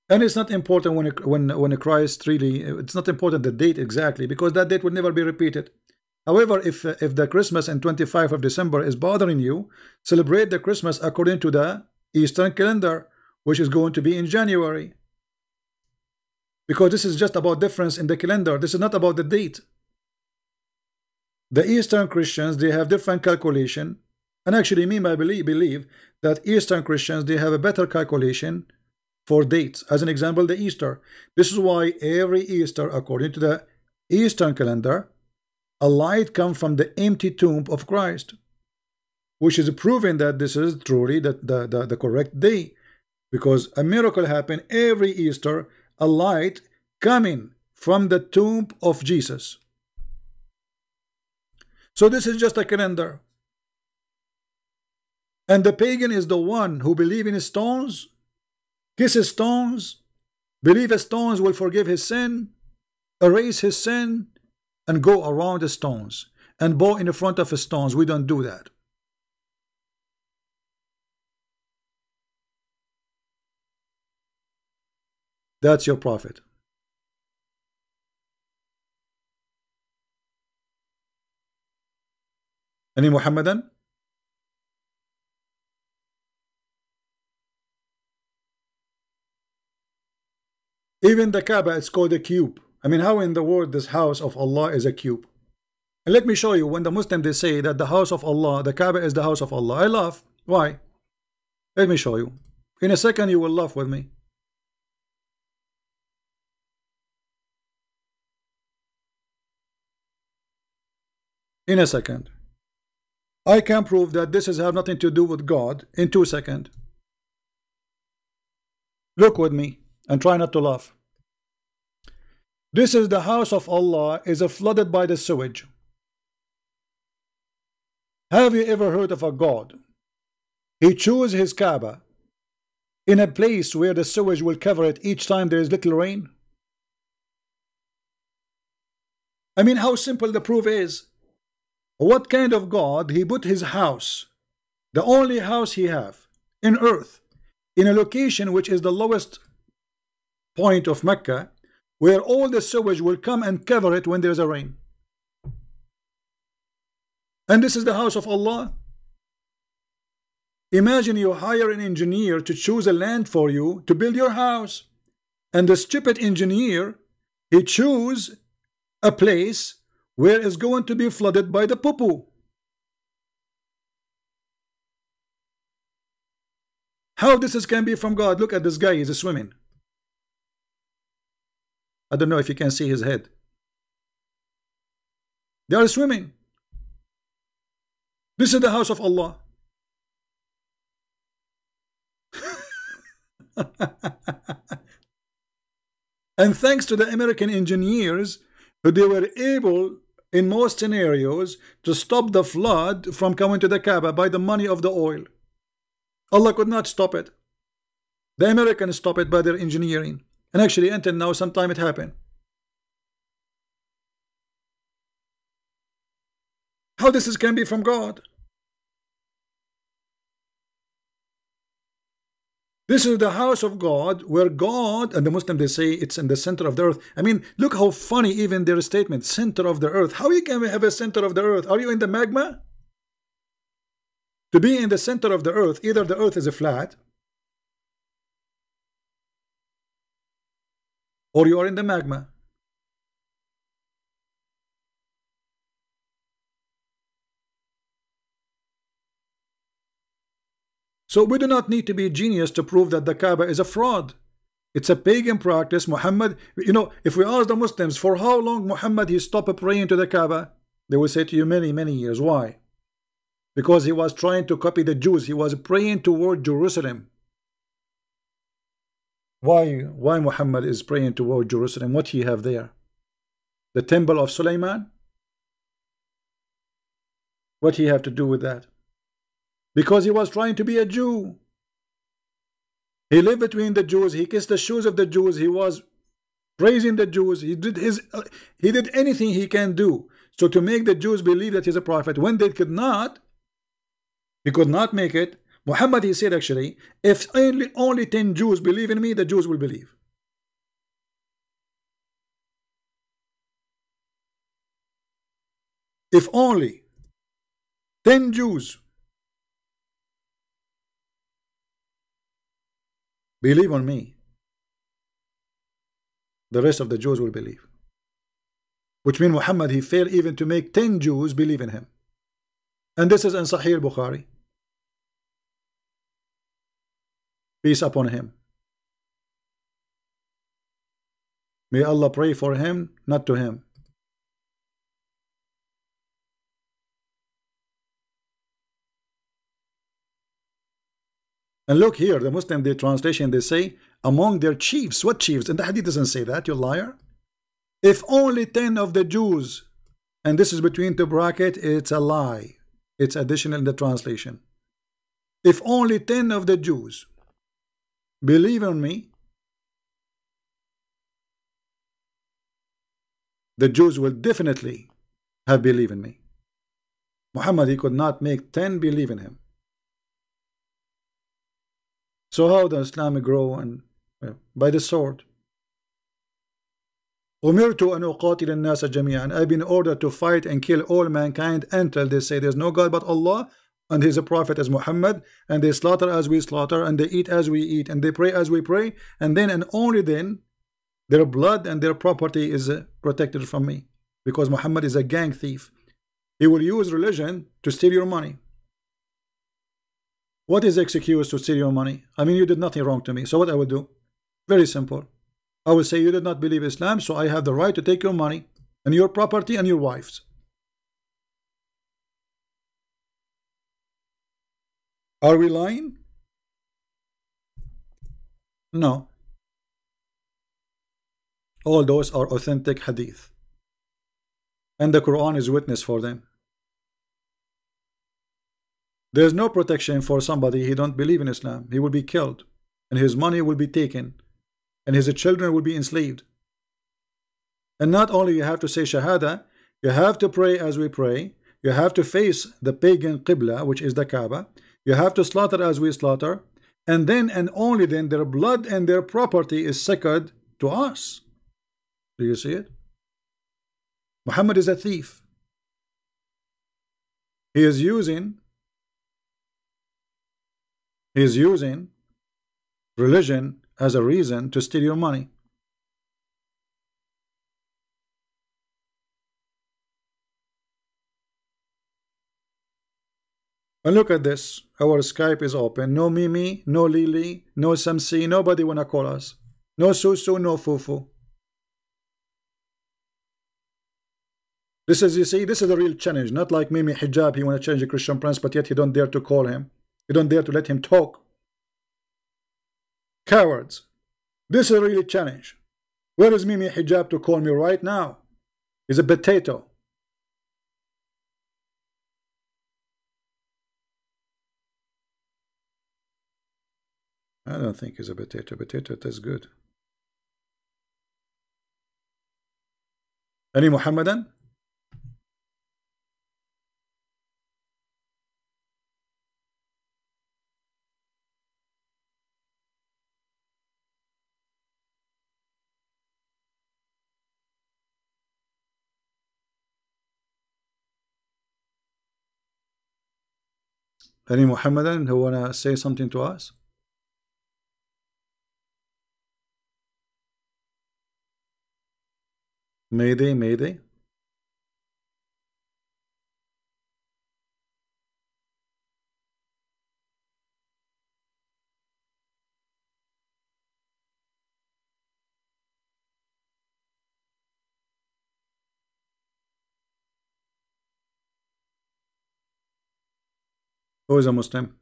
And it's not important when Christ really, it's not important the date exactly, because that date will never be repeated. However, if the Christmas and 25th of December is bothering you, celebrate the Christmas according to the Eastern calendar, which is going to be in January. Because this is just about difference in the calendar. This is not about the date. The Eastern Christians, they have different calculation. And actually, I believe that Eastern Christians, they have a better calculation for dates. As an example, the Easter. This is why every Easter, according to the Eastern calendar, a light comes from the empty tomb of Christ, which is proving that this is truly the correct day, because a miracle happened every Easter, a light coming from the tomb of Jesus. So this is just a calendar. And the pagan is the one who believes in stones, kisses stones, believes stones will forgive his sin, erase his sin, and go around the stones and bow in the front of the stones. We don't do that. That's your prophet. Any Muhammadan? Even the Kaaba, it's called a cube. I mean, how in the world this house of Allah is a cube? And let me show you, when the Muslims they say that the house of Allah, the Kaaba is the house of Allah, I laugh. Why? Let me show you. In a second you will laugh with me. In a second. I can prove that this has nothing to do with God in 2 seconds. Look with me and try not to laugh. This is the house of Allah, is flooded by the sewage. Have you ever heard of a God? He chose his Kaaba in a place where the sewage will cover it each time there is little rain. I mean, how simple the proof is. What kind of God? He put his house, the only house he have in earth, in a location which is the lowest point of Mecca, where all the sewage will come and cover it when there's a rain. And this is the house of Allah. Imagine you hire an engineer to choose a land for you to build your house, and the stupid engineer, he choose a place where it's going to be flooded by the poo-poo. How this can be from God? Look at this guy, he's swimming. I don't know if you can see his head. They are swimming. This is the house of Allah. And thanks to the American engineers, they were able in most scenarios to stop the flood from coming to the Kaaba by the money of the oil. Allah could not stop it. The Americans stopped it by their engineering. And actually until now sometime it happened. How this can be from God? This is the house of God, where God, and the Muslims they say it's in the center of the earth. I mean, look how funny even their statement, center of the earth. How you can have a center of the earth? Are you in the magma? To be in the center of the earth, either the earth is a flat, or you are in the magma. So we do not need to be a genius to prove that the Kaaba is a fraud. It's a pagan practice. Muhammad, you know, if we ask the Muslims for how long Muhammad he stopped praying to the Kaaba, they will say to you many years. Why? Because he was trying to copy the Jews. He was praying toward Jerusalem. Why Muhammad is praying toward Jerusalem? What he have there? The temple of Sulaiman? What he have to do with that? Because he was trying to be a Jew. He lived between the Jews. He kissed the shoes of the Jews. He was praising the Jews. He did anything he can do so to make the Jews believe that he's a prophet. When they could not, he could not make it. Muhammad, he said actually, if only 10 Jews believe in me, the Jews will believe. If only 10 Jews believe on me, the rest of the Jews will believe. Which means Muhammad, he failed even to make 10 Jews believe in him. And this is in Sahih al-Bukhari. Peace upon him. May Allah pray for him, not to him. And look here, the Muslim, the translation, they say, among their chiefs. What chiefs? And the hadith doesn't say that, you liar. If only 10 of the Jews, and this is between the bracket, it's a lie. It's additional in the translation. If only 10 of the Jews believe on me, the Jews will definitely have believed in me. Muhammad, he could not make 10 believe in him. So how does Islam grow? And by the sword. أمرت أن أقاتل الناس جميعا. I've been ordered to fight and kill all mankind until they say there's no God but Allah, and He's a prophet as Muhammad, and they slaughter as we slaughter, and they eat as we eat, and they pray as we pray, and then and only then their blood and their property is protected from me, because Muhammad is a gang thief. He will use religion to steal your money. What is the excuse to steal your money? I mean, you did nothing wrong to me. So what I would do? Very simple. I will say you did not believe Islam, so I have the right to take your money and your property and your wives. Are we lying? No. All those are authentic hadith. And the Quran is witness for them. There is no protection for somebody who don't believe in Islam. He will be killed, and his money will be taken, and his children will be enslaved. And not only you have to say Shahada, you have to pray as we pray. You have to face the pagan Qibla, which is the Kaaba. You have to slaughter as we slaughter. And then and only then their blood and their property is sacred to us. Do you see it? Muhammad is a thief. He is using religion as a reason to steal your money. And look at this. Our Skype is open. No Mimi, no Lily, no Samsi. Nobody wanna call us. No Susu, no Fufu. This is, you see, this is a real challenge. Not like Mimi Hijab. He wanna change the Christian Prince, but yet he don't dare to call him. You don't dare to let him talk. Cowards. This is really a challenge. Where is Mimi Hijab to call me right now? He's a potato. I don't think he's a potato. Potato tastes good. Any Muhammadan? Any Muhammadan who wanna say something to us? Mayday, Mayday. Who is a Muslim?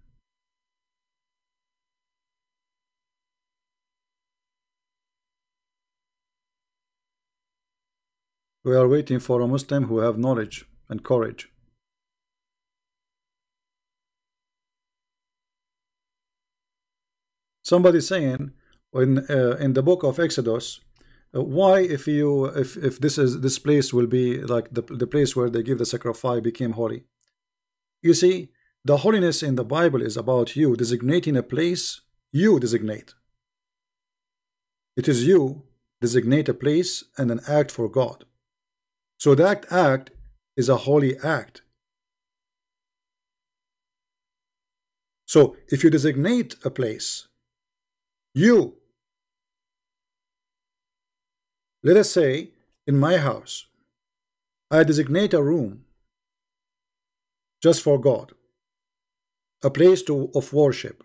We are waiting for a Muslim who have knowledge and courage. Somebody saying in the book of Exodus, why if this place will be like the place where they give the sacrifice became holy. You see, the holiness in the Bible is about you designating a place. You designate. It is you designate a place and an act for God. So that act is a holy act. So if you designate a place, let us say in my house, I designate a room just for God, a place of worship.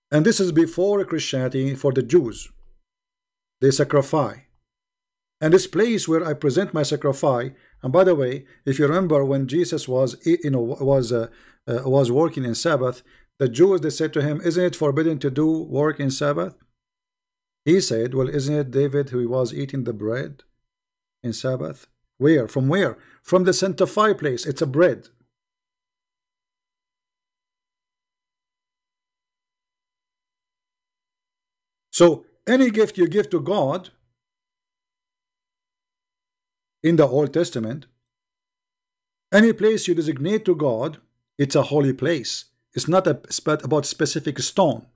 And this is before Christianity. For the Jews, they sacrifice. And this place where I present my sacrifice, and by the way, if you remember when Jesus was working in Sabbath, the Jews, they said to him, isn't it forbidden to do work in Sabbath? He said, well, isn't it David who was eating the bread in Sabbath? Where? From where? From the sanctified place. It's a bread. So any gift you give to God in the Old Testament, any place you designate to God, it's a holy place. It's not about specific stone.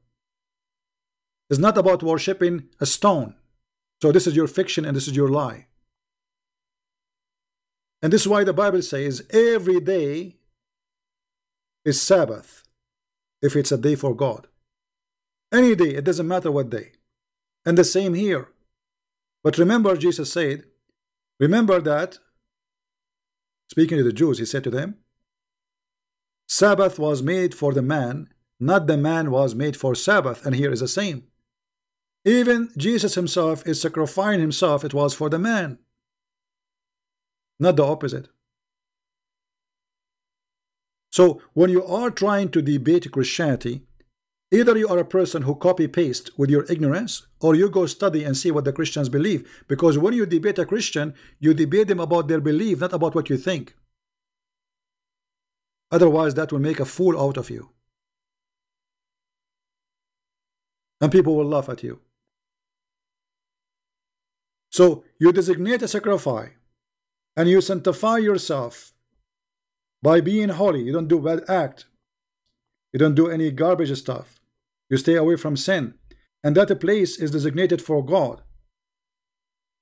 It's not about worshiping a stone. So this is your fiction and this is your lie. And this is why the Bible says every day is Sabbath if it's a day for God. Any day, it doesn't matter what day. And the same here. But remember, Jesus said, remember that, speaking to the Jews, he said to them, Sabbath was made for the man, not the man was made for Sabbath. And here is the same. Even Jesus himself is sacrificing himself. It was for the man, not the opposite. So when you are trying to debate Christianity, either you are a person who copy-paste with your ignorance, or you go study and see what the Christians believe. Because when you debate a Christian, you debate them about their belief, not about what you think. Otherwise, that will make a fool out of you. And people will laugh at you. So you designate a sacrifice, and you sanctify yourself by being holy. You don't do bad act. You don't do any garbage stuff. You stay away from sin. And that place is designated for God.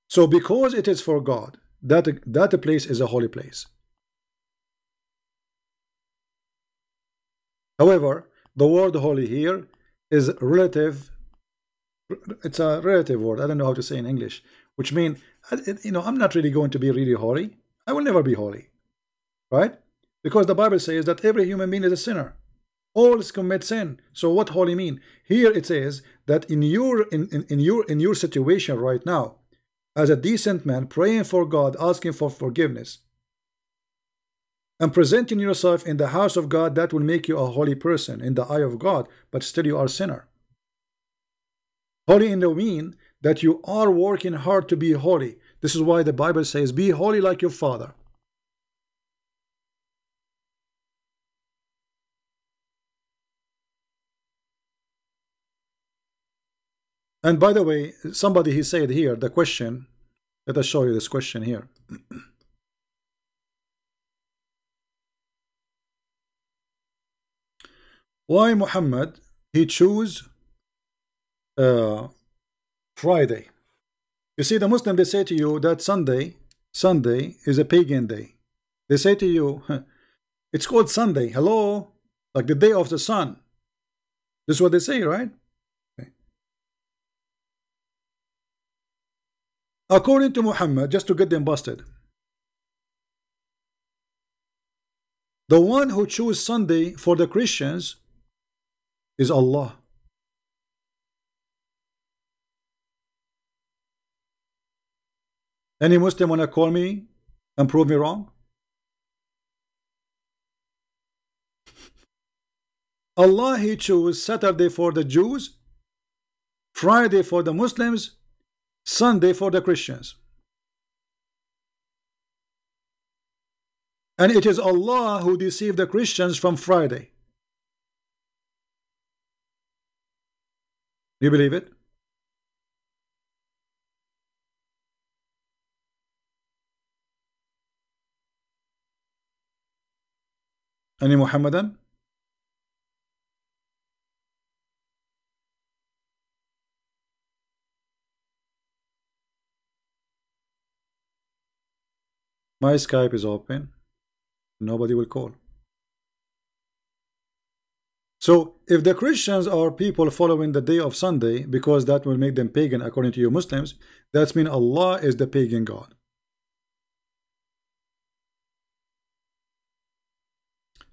So because it is for God, that place is a holy place. However, the word holy here is relative. It's a relative word. I don't know how to say in English, which means, I'm not really going to be really holy. I will never be holy, right? Because the Bible says that every human being is a sinner. All commit sin. So what holy mean? Here it says that in your situation right now, as a decent man, praying for God, asking for forgiveness, and presenting yourself in the house of God, that will make you a holy person in the eye of God, but still you are a sinner. Holy in the mean that you are working hard to be holy. This is why the Bible says, be holy like your Father. And by the way, somebody he said here, the question, let us show you this question here. Why Muhammad, he choose Friday? You see, the Muslim, they say to you that Sunday is a pagan day. They say to you, it's called Sunday. Hello? Like the day of the sun. This is what they say, right? Okay. According to Muhammad, just to get them busted, the one who chose Sunday for the Christians is Allah. Any Muslim wanna call me and prove me wrong? Allah, He chose Saturday for the Jews, Friday for the Muslims, Sunday for the Christians. And it is Allah who deceived the Christians from Friday. You believe it? Any Muhammadan? My Skype is open. Nobody will call. So if the Christians are people following the day of Sunday because that will make them pagan according to you Muslims, that means Allah is the pagan God.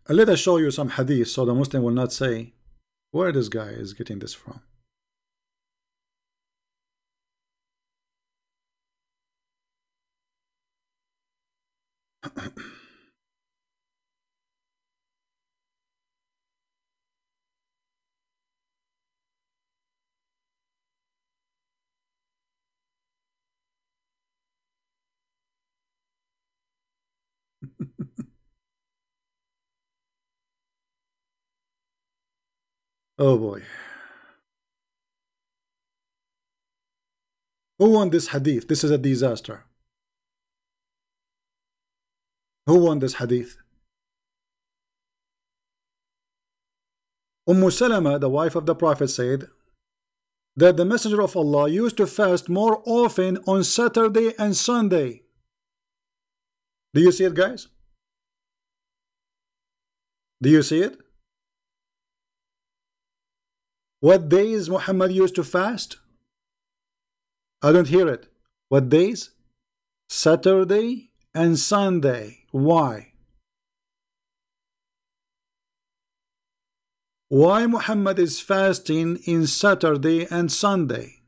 And let us show you some hadith so the Muslim will not say where this guy is getting this from. Oh boy. Who won this hadith? This is a disaster. Who won this hadith? Salama, the wife of the Prophet, said that the Messenger of Allah used to fast more often on Saturday and Sunday. Do you see it, guys? Do you see it? What days Muhammad used to fast? I don't hear it. What days? Saturday and Sunday. Why? Why Muhammad is fasting in Saturday and Sunday?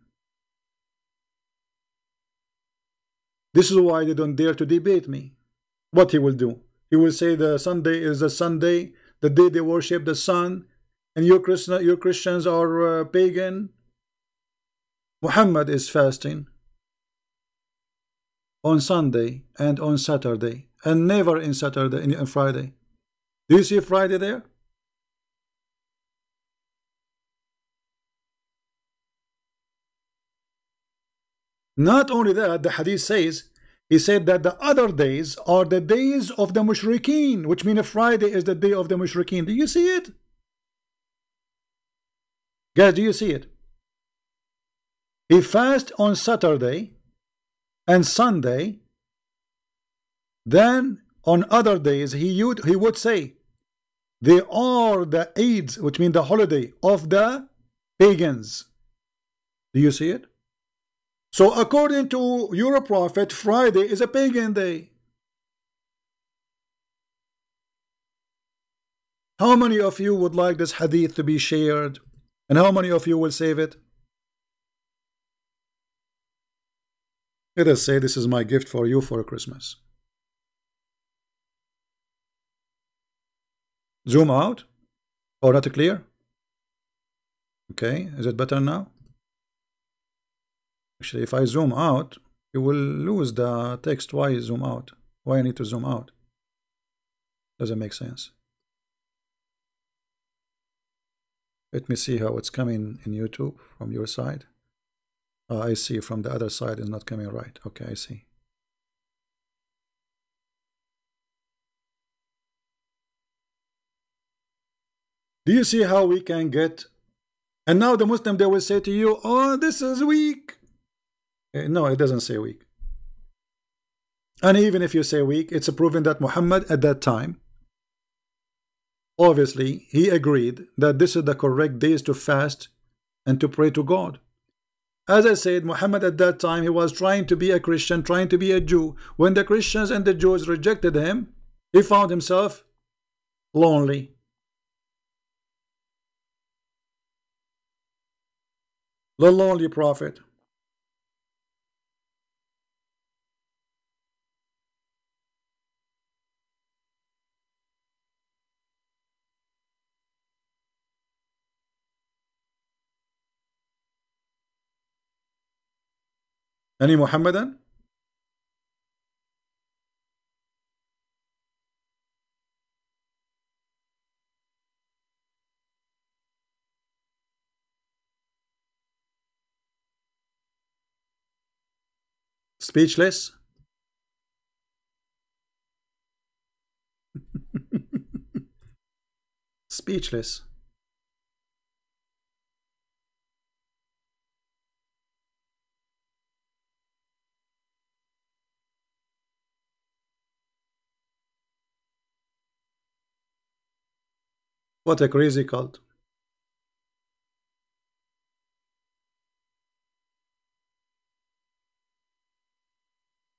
This is why they don't dare to debate me. What he will do? He will say the Sunday is the Sunday, the day they worship the sun, and your Christians are pagan. Muhammad is fasting on Sunday and on Saturday, and never in Saturday and Friday. Do you see Friday there? Not only that, the hadith says, he said that the other days are the days of the mushrikeen, which means Friday is the day of the mushrikeen. Do you see it? Guys, do you see it? He fasts on Saturday and Sunday. Then on other days he would say they are the Eids, which means the holiday of the pagans. Do you see it? So according to your prophet, Friday is a pagan day. How many of you would like this hadith to be shared? And how many of you will save it? Let us say this is my gift for you for Christmas. Zoom out. Or not clear? Okay, is it better now? Actually, if I zoom out, you will lose the text. Why zoom out? Why I need to zoom out? Doesn't make sense. Let me see how it's coming in YouTube from your side. I see from the other side is not coming right. Okay, I see. Do you see how we can get? And now the Muslim, they will say to you, oh, this is weak. No, it doesn't say weak. And even if you say weak, it's proven that Muhammad at that time, obviously, he agreed that this is the correct days to fast and to pray to God. As I said, Muhammad at that time, he was trying to be a Christian, trying to be a Jew. When the Christians and the Jews rejected him, he found himself lonely. The lonely prophet. Any Muhammadan? Speechless? Speechless. What a crazy cult.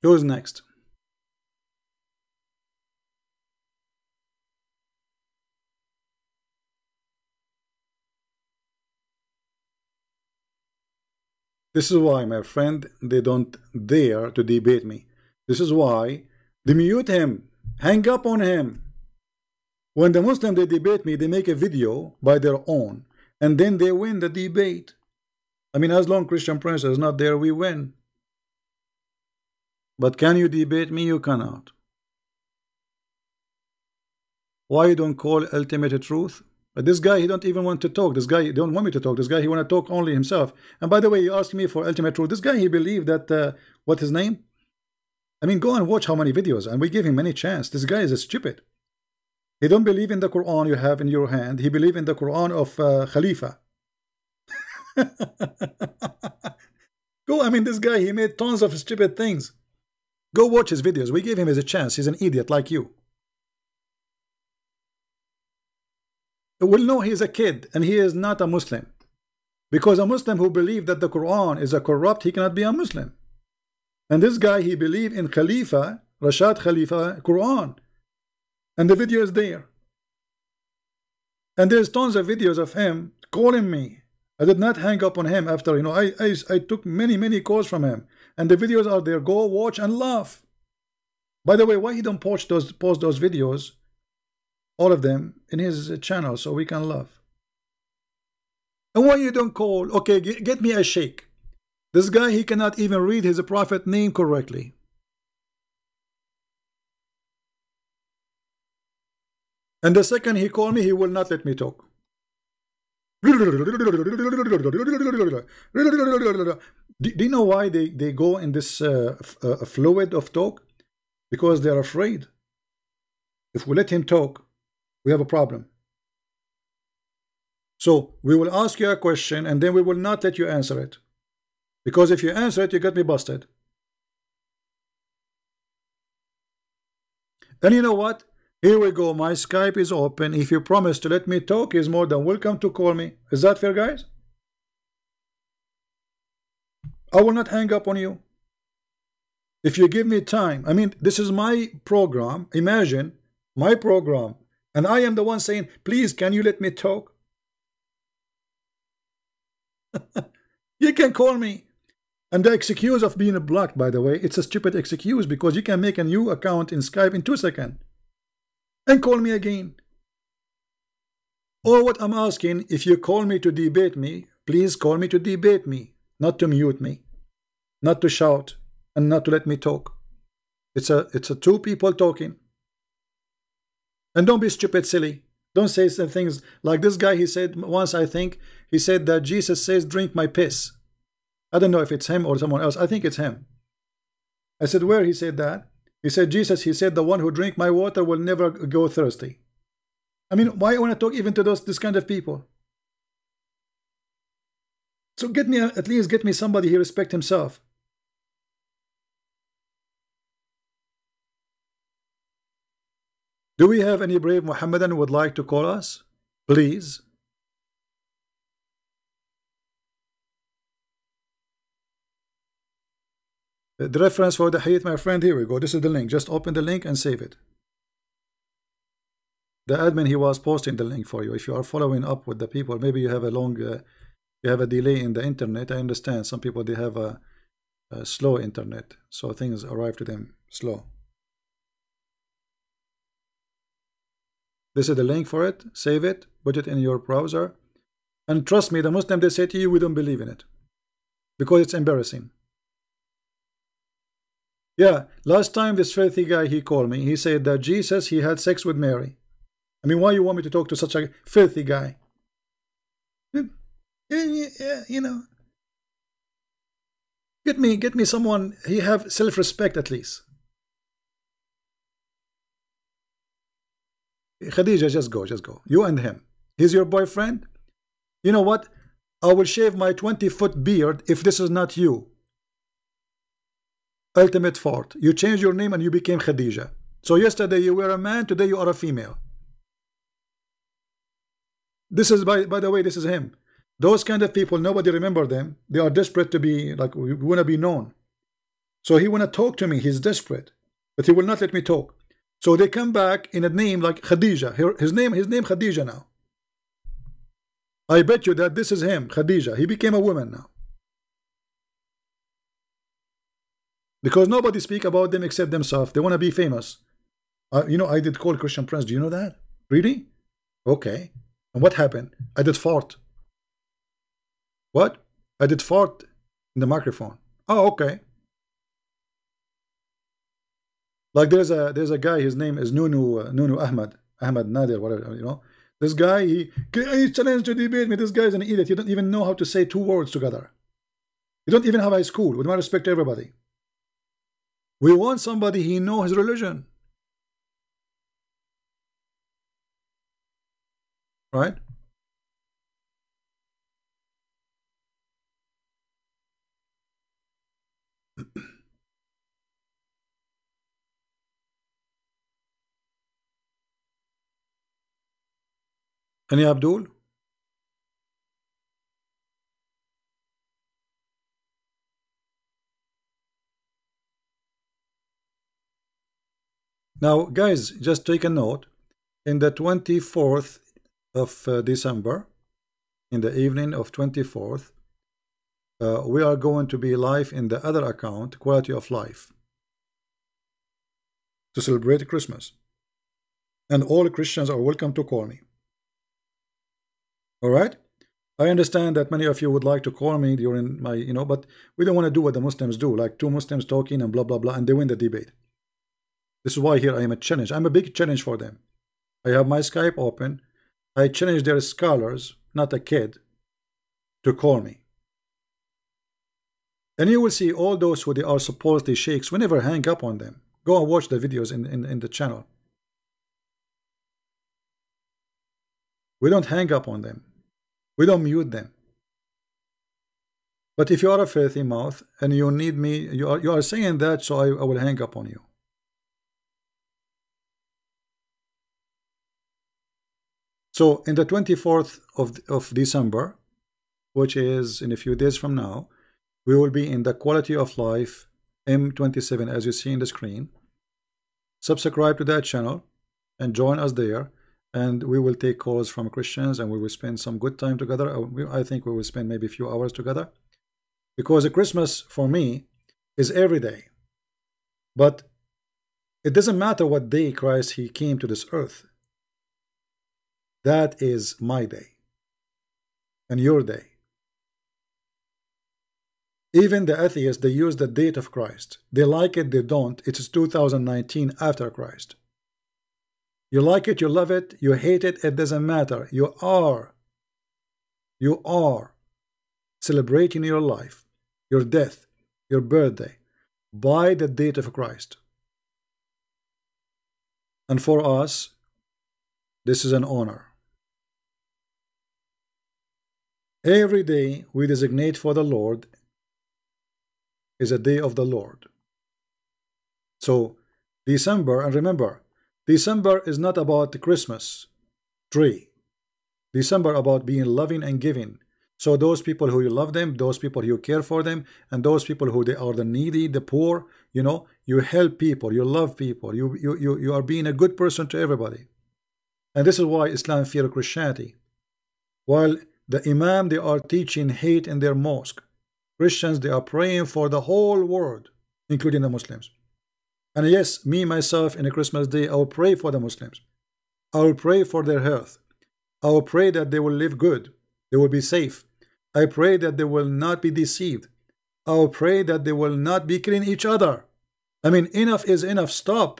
Who's next? This is why, my friend, they don't dare to debate me. This is why they mute him, hang up on him. When the Muslim they debate me, they make a video by their own, and then they win the debate. I mean, as long Christian Prince is not there, we win. But can you debate me? You cannot. Why you don't call ultimate truth? But this guy, he don't even want to talk. This guy don't want me to talk. This guy, he want to talk only himself. And by the way, you asked me for ultimate truth. This guy, he believed that, what his name? I mean, go and watch how many videos, and we give him many chance. This guy is a stupid. He don't believe in the Quran you have in your hand. He believe in the Quran of Khalifa. Go, I mean, this guy, he made tons of stupid things. Go watch his videos. We gave him as a chance. He's an idiot like you. Well, no, he's a kid, and he is not a Muslim. Because a Muslim who believes that the Quran is a corrupt, he cannot be a Muslim. And this guy, he believed in Khalifa, Rashad Khalifa, Quran. And the video is there. And there's tons of videos of him calling me. I did not hang up on him after, you know, I took many calls from him. And the videos are there. Go watch and laugh. By the way, why he don't post those videos, all of them, in his channel so we can laugh? And why you don't call? Okay, get me a sheikh. This guy, he cannot even read his prophet name correctly. And the second he called me, he will not let me talk. Do you know why they go in this fluid of talk? Because they are afraid. If we let him talk, we have a problem. So we will ask you a question, and then we will not let you answer it. Because if you answer it, you get me busted. And you know what? Here we go. My Skype is open. If you promise to let me talk, is more than welcome to call me. Is that fair, guys? I will not hang up on you. If you give me time. I mean, this is my program. Imagine my program. And I am the one saying, please, can you let me talk? You can call me. And the excuse of being blocked, by the way, it's a stupid excuse because you can make a new account in Skype in 2 seconds. And call me again. Or what I'm asking, if you call me to debate me, please call me to debate me, not to mute me, not to shout, and not to let me talk. It's a two people talking. And don't be stupid, silly. Don't say some things like this guy. He said once, I think, he said that Jesus says, drink my piss. I don't know if it's him or someone else. I think it's him. I said, where he said that? He said, Jesus, he said, the one who drink my water will never go thirsty. I mean, why I want to talk even to this kind of people? So get me, at least get me somebody who respects himself. Do we have any brave Muhammadan who would like to call us? Please. The reference for the hadith, my friend, here we go. This is the link. Just open the link and save it. The admin, he was posting the link for you. If you are following up with the people, maybe you have a long you have a delay in the internet. I understand some people, they have a slow internet, so things arrive to them slow. This is the link for it. Save it, put it in your browser, and trust me, the Muslim, they say to you, we don't believe in it because it's embarrassing. Yeah, last time this filthy guy, he called me, he said that Jesus, he had sex with Mary. I mean, why you want me to talk to such a filthy guy? You know, get me someone, he have self-respect at least. Khadija, just go. You and him. He's your boyfriend. You know what? I will shave my 20-foot beard if this is not you. Ultimate fort. You changed your name and you became Khadija. So yesterday you were a man, today you are a female. This is, by the way, this is him. Those kind of people, nobody remember them. They are desperate to be, like, we want to be known. So he want to talk to me. He's desperate, but he will not let me talk. So they come back in a name like Khadija. His name Khadija now. I bet you that this is him, Khadija. He became a woman now. Because nobody speak about them except themselves. They want to be famous. You know, I did call Christian Prince. Do you know that? Really? Okay. And what happened? I did fart. What? I did fart in the microphone. Oh, okay. Like there's a guy, his name is Nunu Ahmad Nadir, whatever, you know. This guy, he challenged to debate me. This guy is an idiot. He don't even know how to say two words together. You don't even have high school. With my respect to everybody. We want somebody he know his religion. Right? Any Abdul? Now, guys, just take a note. In the 24th of December, in the evening of 24th, we are going to be live in the other account, Quality of Life, to celebrate Christmas. And all Christians are welcome to call me. All right? I understand that many of you would like to call me during my, you know, but we don't want to do what the Muslims do, like two Muslims talking and blah, blah, blah, and they win the debate. This is why here I am a challenge. I'm a big challenge for them. I have my Skype open. I challenge their scholars, not a kid, to call me. And you will see all those who they are supposedly sheikhs, we never hang up on them. Go and watch the videos in the channel. We don't hang up on them. We don't mute them. But if you are a filthy mouth and you need me, you are saying that, so I will hang up on you. So in the 24th of December, which is in a few days from now, we will be in the Quality of Life M27, as you see in the screen. Subscribe to that channel and join us there, and we will take calls from Christians and we will spend some good time together. I think we will spend maybe a few hours together, because Christmas for me is every day. But it doesn't matter what day Christ he came to this earth. That is my day and your day. Even the atheists, they use the date of Christ. They like it, they don't. It's 2019 after Christ. You like it, you love it, you hate it, it doesn't matter. You are celebrating your life, your death, your birthday by the date of Christ. And for us, this is an honor. Every day we designate for the Lord is a day of the Lord. So December, and remember, December is not about the Christmas tree. December about being loving and giving. So those people who you love them, those people you care for them, and those people who they are the needy, the poor, you know, you help people, you love people, you are being a good person to everybody. And this is why Islam fear Christianity. While the Imam, they are teaching hate in their mosque, Christians, they are praying for the whole world, including the Muslims. And yes, me myself in a Christmas day, I will pray for the Muslims. I will pray for their health. I will pray that they will live good, they will be safe. I pray that they will not be deceived. I will pray that they will not be killing each other. I mean, enough is enough. Stop.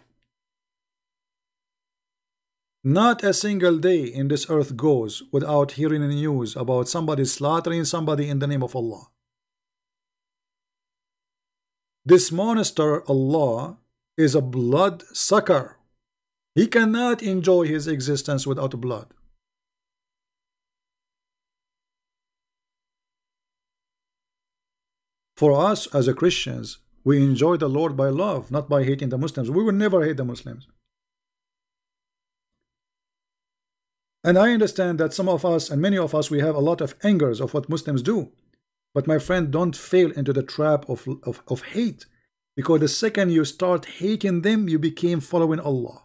Not a single day in this earth goes without hearing the news about somebody slaughtering somebody in the name of Allah. This monster, Allah, is a blood sucker. He cannot enjoy his existence without blood. For us as a Christians, we enjoy the Lord by love, not by hating the Muslims. We will never hate the Muslims. And I understand that some of us and many of us, we have a lot of angers of what Muslims do. But my friend, don't fall into the trap of hate. Because the second you start hating them, you became following Allah.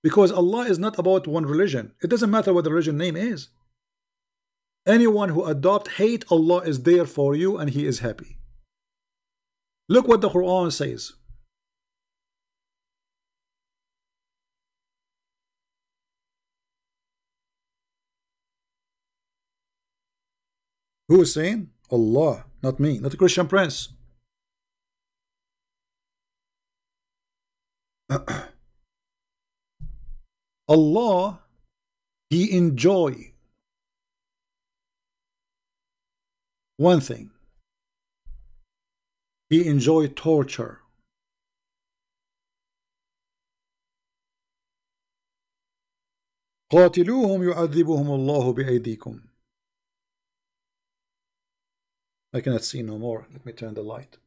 Because Allah is not about one religion. It doesn't matter what the religion name is. Anyone who adopt hate, Allah is there for you and He is happy. Look what the Quran says. Who is saying? Allah, not me, not the Christian Prince. Allah, He enjoy one thing. He enjoy torture. قاتلوهم يعذبهم الله بأيديكم. I cannot see no more. Let me turn the light.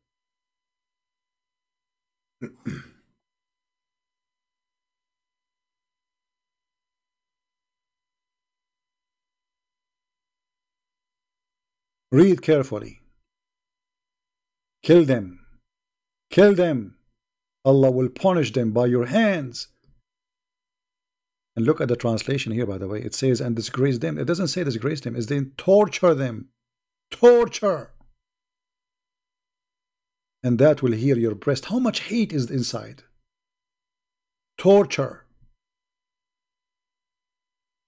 Read carefully. Kill them. Kill them. Allah will punish them by your hands. And look at the translation here, by the way. It says, and disgrace them. It doesn't say disgrace them. It's then torture them. Torture. And that will hear your breast. How much hate is inside? Torture.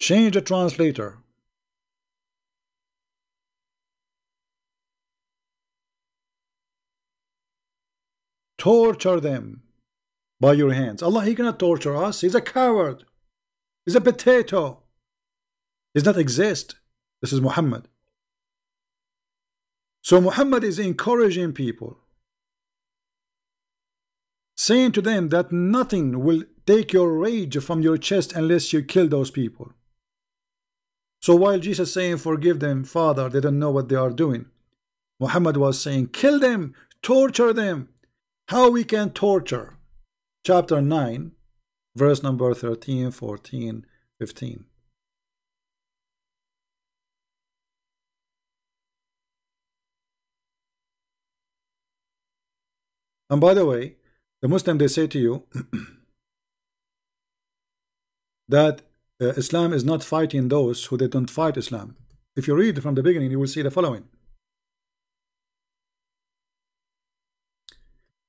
Change the translator. Torture them by your hands. Allah, He cannot torture us. He's a coward. He's a potato. He does not exist. This is Muhammad. So Muhammad is encouraging people, saying to them that nothing will take your rage from your chest unless you kill those people. So while Jesus saying, forgive them, Father, they don't know what they are doing, Muhammad was saying, kill them, torture them. How we can torture? Chapter 9, verse number 13, 14, 15. And by the way, the Muslim, they say to you that Islam is not fighting those who they don't fight Islam. If you read from the beginning, you will see the following.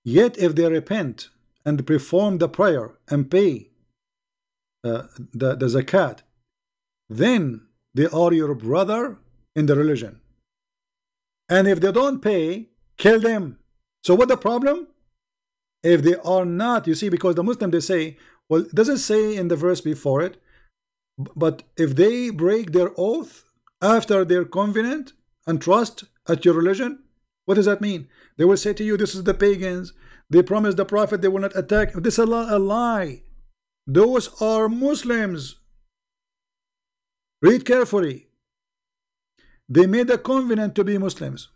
Yet if they repent and perform the prayer and pay the zakat, then they are your brother in the religion. And if they don't pay, kill them. So what the problem? If they are not, you see, because the Muslim, they say, well, it doesn't say in the verse before it, but if they break their oath after their covenant and trust at your religion, what does that mean? They will say to you, this is the pagans. They promised the prophet they will not attack. This is a lie. Those are Muslims. Read carefully. They made a covenant to be Muslims.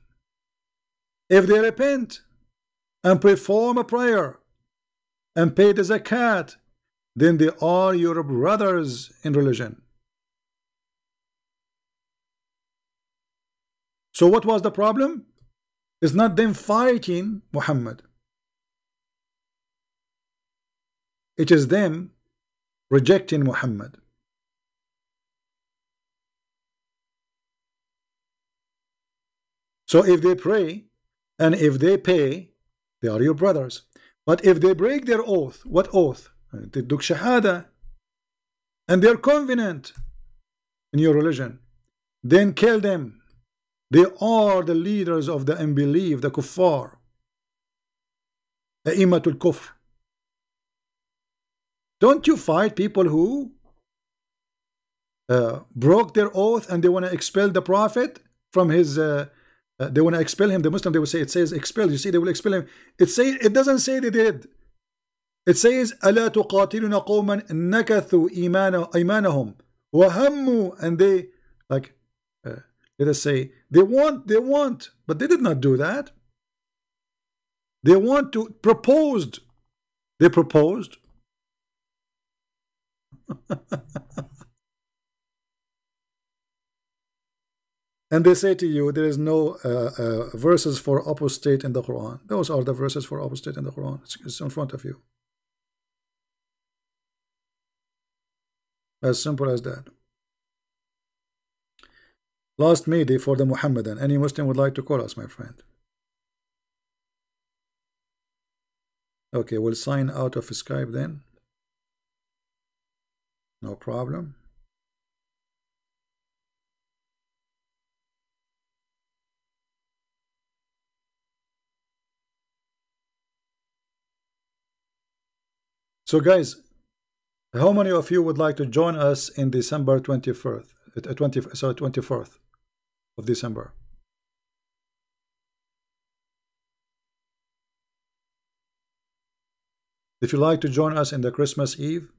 If they repent and perform a prayer and pay the zakat, then they are your brothers in religion. So what was the problem? It's not them fighting Muhammad. It is them rejecting Muhammad. So if they pray and if they pay, they are your brothers. But if they break their oath, what oath? They do shahada, and they're confident in your religion, then kill them. They are the leaders of the unbelief, the kuffar, A'immatul Kufr. Don't you fight people who broke their oath and they want to expel the Prophet from his they want to expel him. The Muslim, they will say, it says expel. You see, they will expel him. It doesn't say they did. It says ألا تقاتلون قوما نكثوا إيمانهم وهموا, and they, like, let us say they want, but they did not do that. They want to proposed. They proposed. And they say to you, there is no verses for apostate in the Quran. Those are the verses for apostate in the Quran. It's in front of you. As simple as that. Last Mayday for the Muhammadan. Any Muslim would like to call us, my friend? Okay, we'll sign out of Skype then. No problem. So guys, how many of you would like to join us in December 24th, 24th of December? If you like to join us in the Christmas Eve,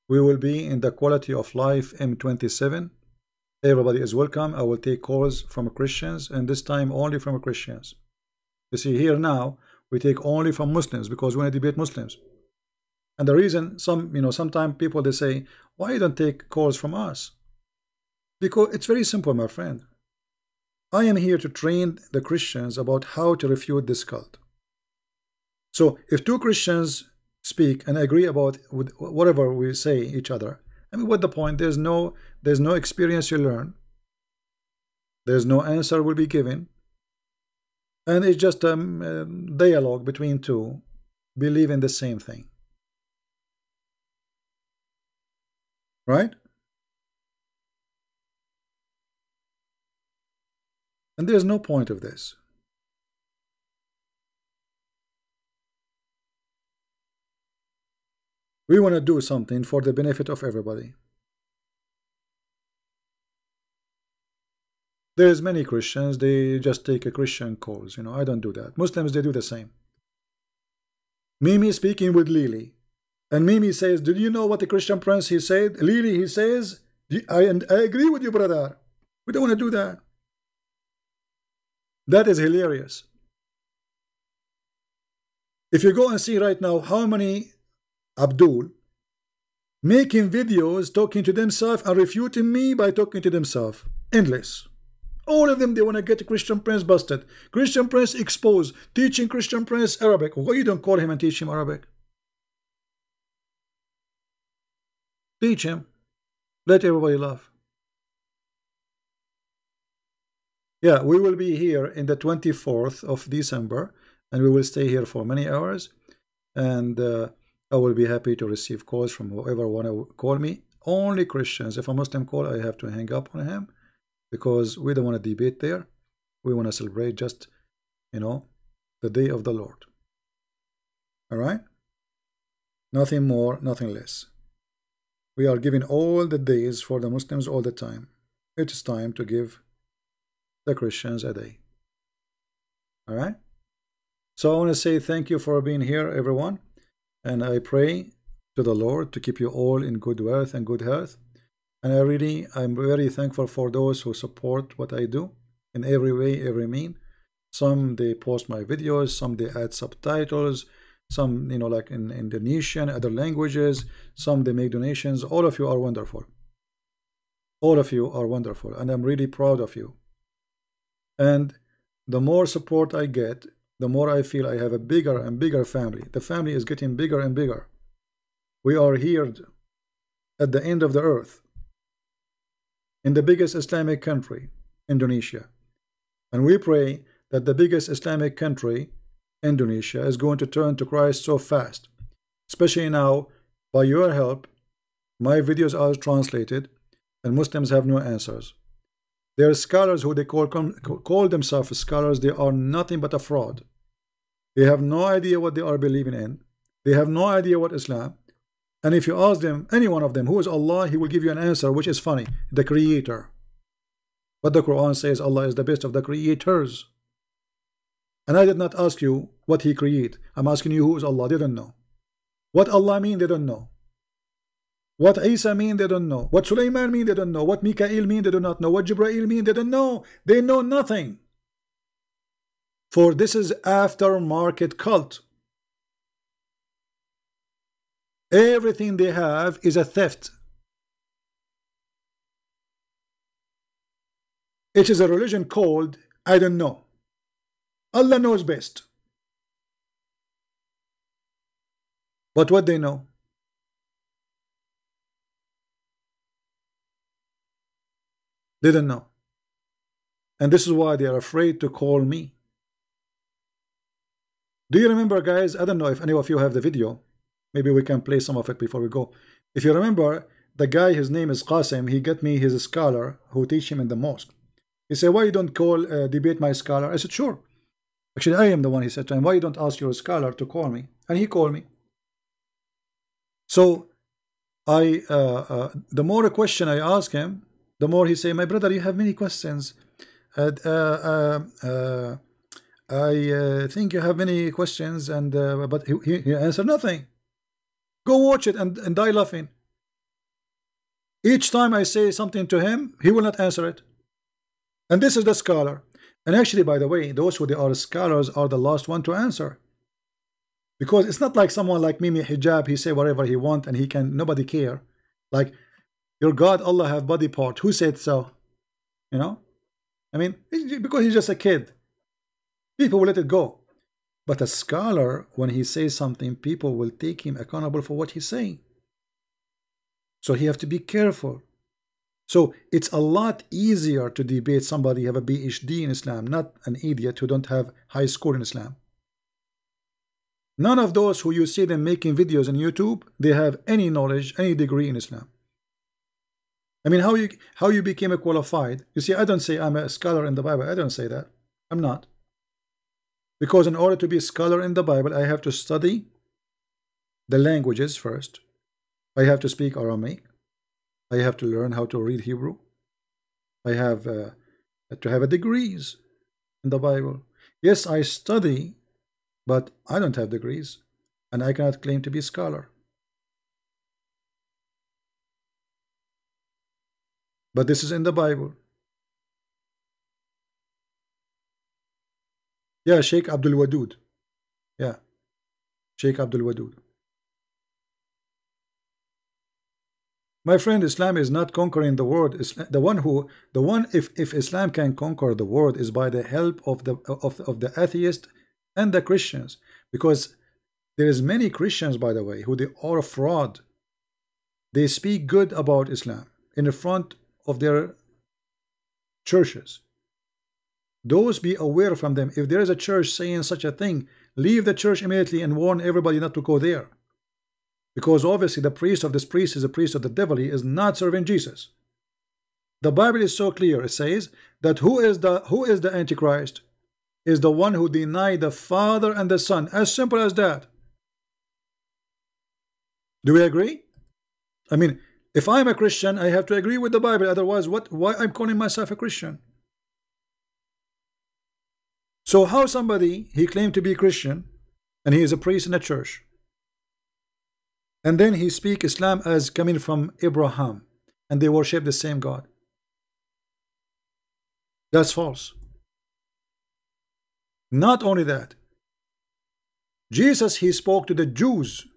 we will be in the Quality of Life M27. Everybody is welcome. I will take calls from Christians, and this time only from Christians. You see, here now we take only from Muslims because we want to debate Muslims. And the reason, sometimes people, they say, why you don't take calls from us? Because it's very simple, my friend. I am here to train the Christians about how to refute this cult. So if two Christians speak and agree about whatever we say each other, I mean, what the point? There's no experience you learn. There's no answer will be given. And it's just a dialogue between two believe in the same thing. Right? And there's no point of this. We want to do something for the benefit of everybody. There's many Christians, they just take a Christian calls. I don't do that. Muslims, they do the same. Mimi speaking with Lily. And Mimi says, did you know what the Christian Prince he said? Lily, he says, I agree with you, brother. We don't want to do that. That is hilarious. If you go and see right now how many Abdul making videos talking to themselves and refuting me by talking to themselves. Endless. All of them, they want to get Christian Prince busted. Christian Prince exposed. Teaching Christian Prince Arabic. Why you don't call him and teach him Arabic? Teach him. Let everybody laugh. Yeah, we will be here in the 24th of December, and we will stay here for many hours. And I will be happy to receive calls from whoever want to call me. Only Christians. If a Muslim call, I have to hang up on him because we don't want to debate there. We want to celebrate just, the day of the Lord. All right? Nothing more, nothing less. We are giving all the days for the Muslims all the time. It is time to give the Christians a day. All right? So I want to say thank you for being here, everyone. And I pray to the Lord to keep you all in good wealth and good health. And I'm very thankful for those who support what I do in every way, every mean. Some, they post my videos, some they add subtitles, some, like in Indonesian, other languages, some they make donations. All of you are wonderful. All of you are wonderful, and I'm really proud of you. And the more support I get, the more I feel I have a bigger and bigger family. The family is getting bigger and bigger. We are here at the end of the earth, in the biggest Islamic country, Indonesia. And we pray that the biggest Islamic country, Indonesia, is going to turn to Christ so fast. Especially now, by your help, my videos are translated and Muslims have no answers. There are scholars who they call themselves scholars. They are nothing but a fraud. They have no idea what they are believing in. They have no idea what Islam. And if you ask them, any one of them, who is Allah, he will give you an answer which is funny. The Creator. But the Quran says Allah is the best of the creators. And I did not ask you what He create. I'm asking you who is Allah. They don't know. What Allah mean, they don't know. What Isa mean, they don't know. What Sulaiman mean, they don't know. What Mikael mean, they do not know. What Jibreel mean, they don't know. They know nothing. For this is aftermarket cult. Everything they have is a theft. It is a religion called I don't know. Allah knows best. But what they know? They don't know. And this is why they are afraid to call me. Do you remember, guys? I don't know if any of you have the video. Maybe we can play some of it before we go. If you remember, the guy, his name is Qasim, he got me his scholar who teach him in the mosque. He said, why you don't call, debate my scholar? I said, sure. Actually, I am the one, he said to him, why you don't ask your scholar to call me? And he called me. So, the more a question I ask him, the more he say, my brother, you have many questions. I think you have many questions, and but he answered nothing. Go watch it and die laughing. Each time I say something to him, he will not answer it. And this is the scholar. And actually, by the way, those who they are scholars are the last one to answer. Because it's not like someone like Mimi Hijab, he say whatever he want and he can, nobody care. Like, your God, Allah have body part. Who said so? You know? I mean, because he's just a kid. People will let it go. But a scholar, when he says something, people will take him accountable for what he's saying. So he have to be careful. So it's a lot easier to debate somebody have a PhD in Islam, not an idiot who don't have high score in Islam. None of those who you see them making videos on YouTube, they have any knowledge, any degree in Islam. I mean, how you became a qualified? You see, I don't say I'm a scholar in the Bible. I don't say that. I'm not. Because in order to be a scholar in the Bible, I have to study the languages first. I have to speak Aramaic. I have to learn how to read Hebrew. I have to have a degrees in the Bible. Yes, I study, but I don't have degrees, and I cannot claim to be a scholar. But this is in the Bible. Yeah, Sheikh Abdul Wadud. Yeah, Sheikh Abdul Wadud. My friend, Islam is not conquering the world. If Islam can conquer the world is by the help of the atheist and the Christians, because there is many Christians, by the way, who they are a fraud. They speak good about Islam in the front of their churches. Those be aware from them. If there is a church saying such a thing, leave the church immediately and warn everybody not to go there. Because obviously the priest of this priest is a priest of the devil. He is not serving Jesus. The Bible is so clear. It says that who is the Antichrist? Is the one who denied the Father and the Son. As simple as that. Do we agree? I mean, if I'm a Christian, I have to agree with the Bible. Otherwise, why I'm calling myself a Christian? So how somebody, he claimed to be Christian, and he is a priest in a church, and then he speak Islam as coming from Abraham, and they worship the same God. That's false. Not only that, Jesus, he spoke to the Jews,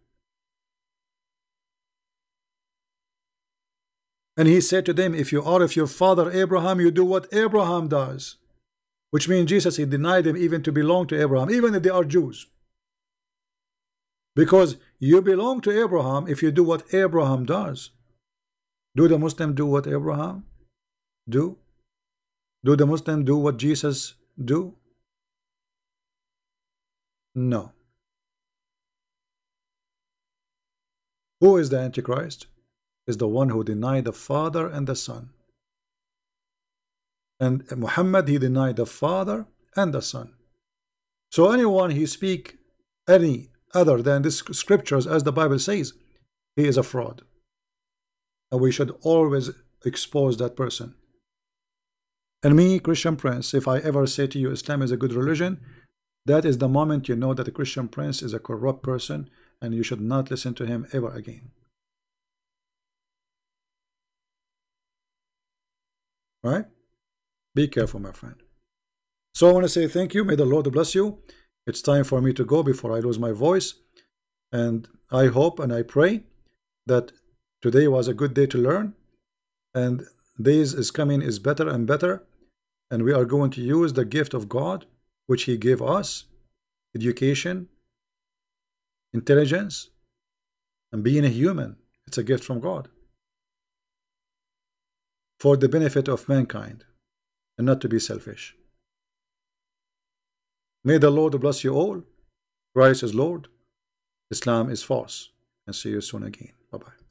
and he said to them, if you are of your father Abraham, you do what Abraham does, which means Jesus, he denied them even to belong to Abraham, even if they are Jews. Because you belong to Abraham if you do what Abraham does. Do the Muslim do what Abraham do? Do the Muslim do what Jesus do? No. Who is the Antichrist? Is the one who denied the Father and the Son. And Muhammad, he denied the Father and the Son. So anyone he speak any other than the scriptures, as the Bible says, he is a fraud. And we should always expose that person. And me, Christian Prince, if I ever say to you Islam is a good religion, that is the moment you know that the Christian Prince is a corrupt person, and you should not listen to him ever again. Right? Be careful, my friend. So I want to say thank you. May the Lord bless you. It's time for me to go before I lose my voice. And I hope and I pray that today was a good day to learn. And days is coming is better and better. And we are going to use the gift of God, which he gave us, education, intelligence, and being a human. It's a gift from God for the benefit of mankind and not to be selfish. May the Lord bless you all. Christ is Lord. Islam is false. And see you soon again. Bye-bye.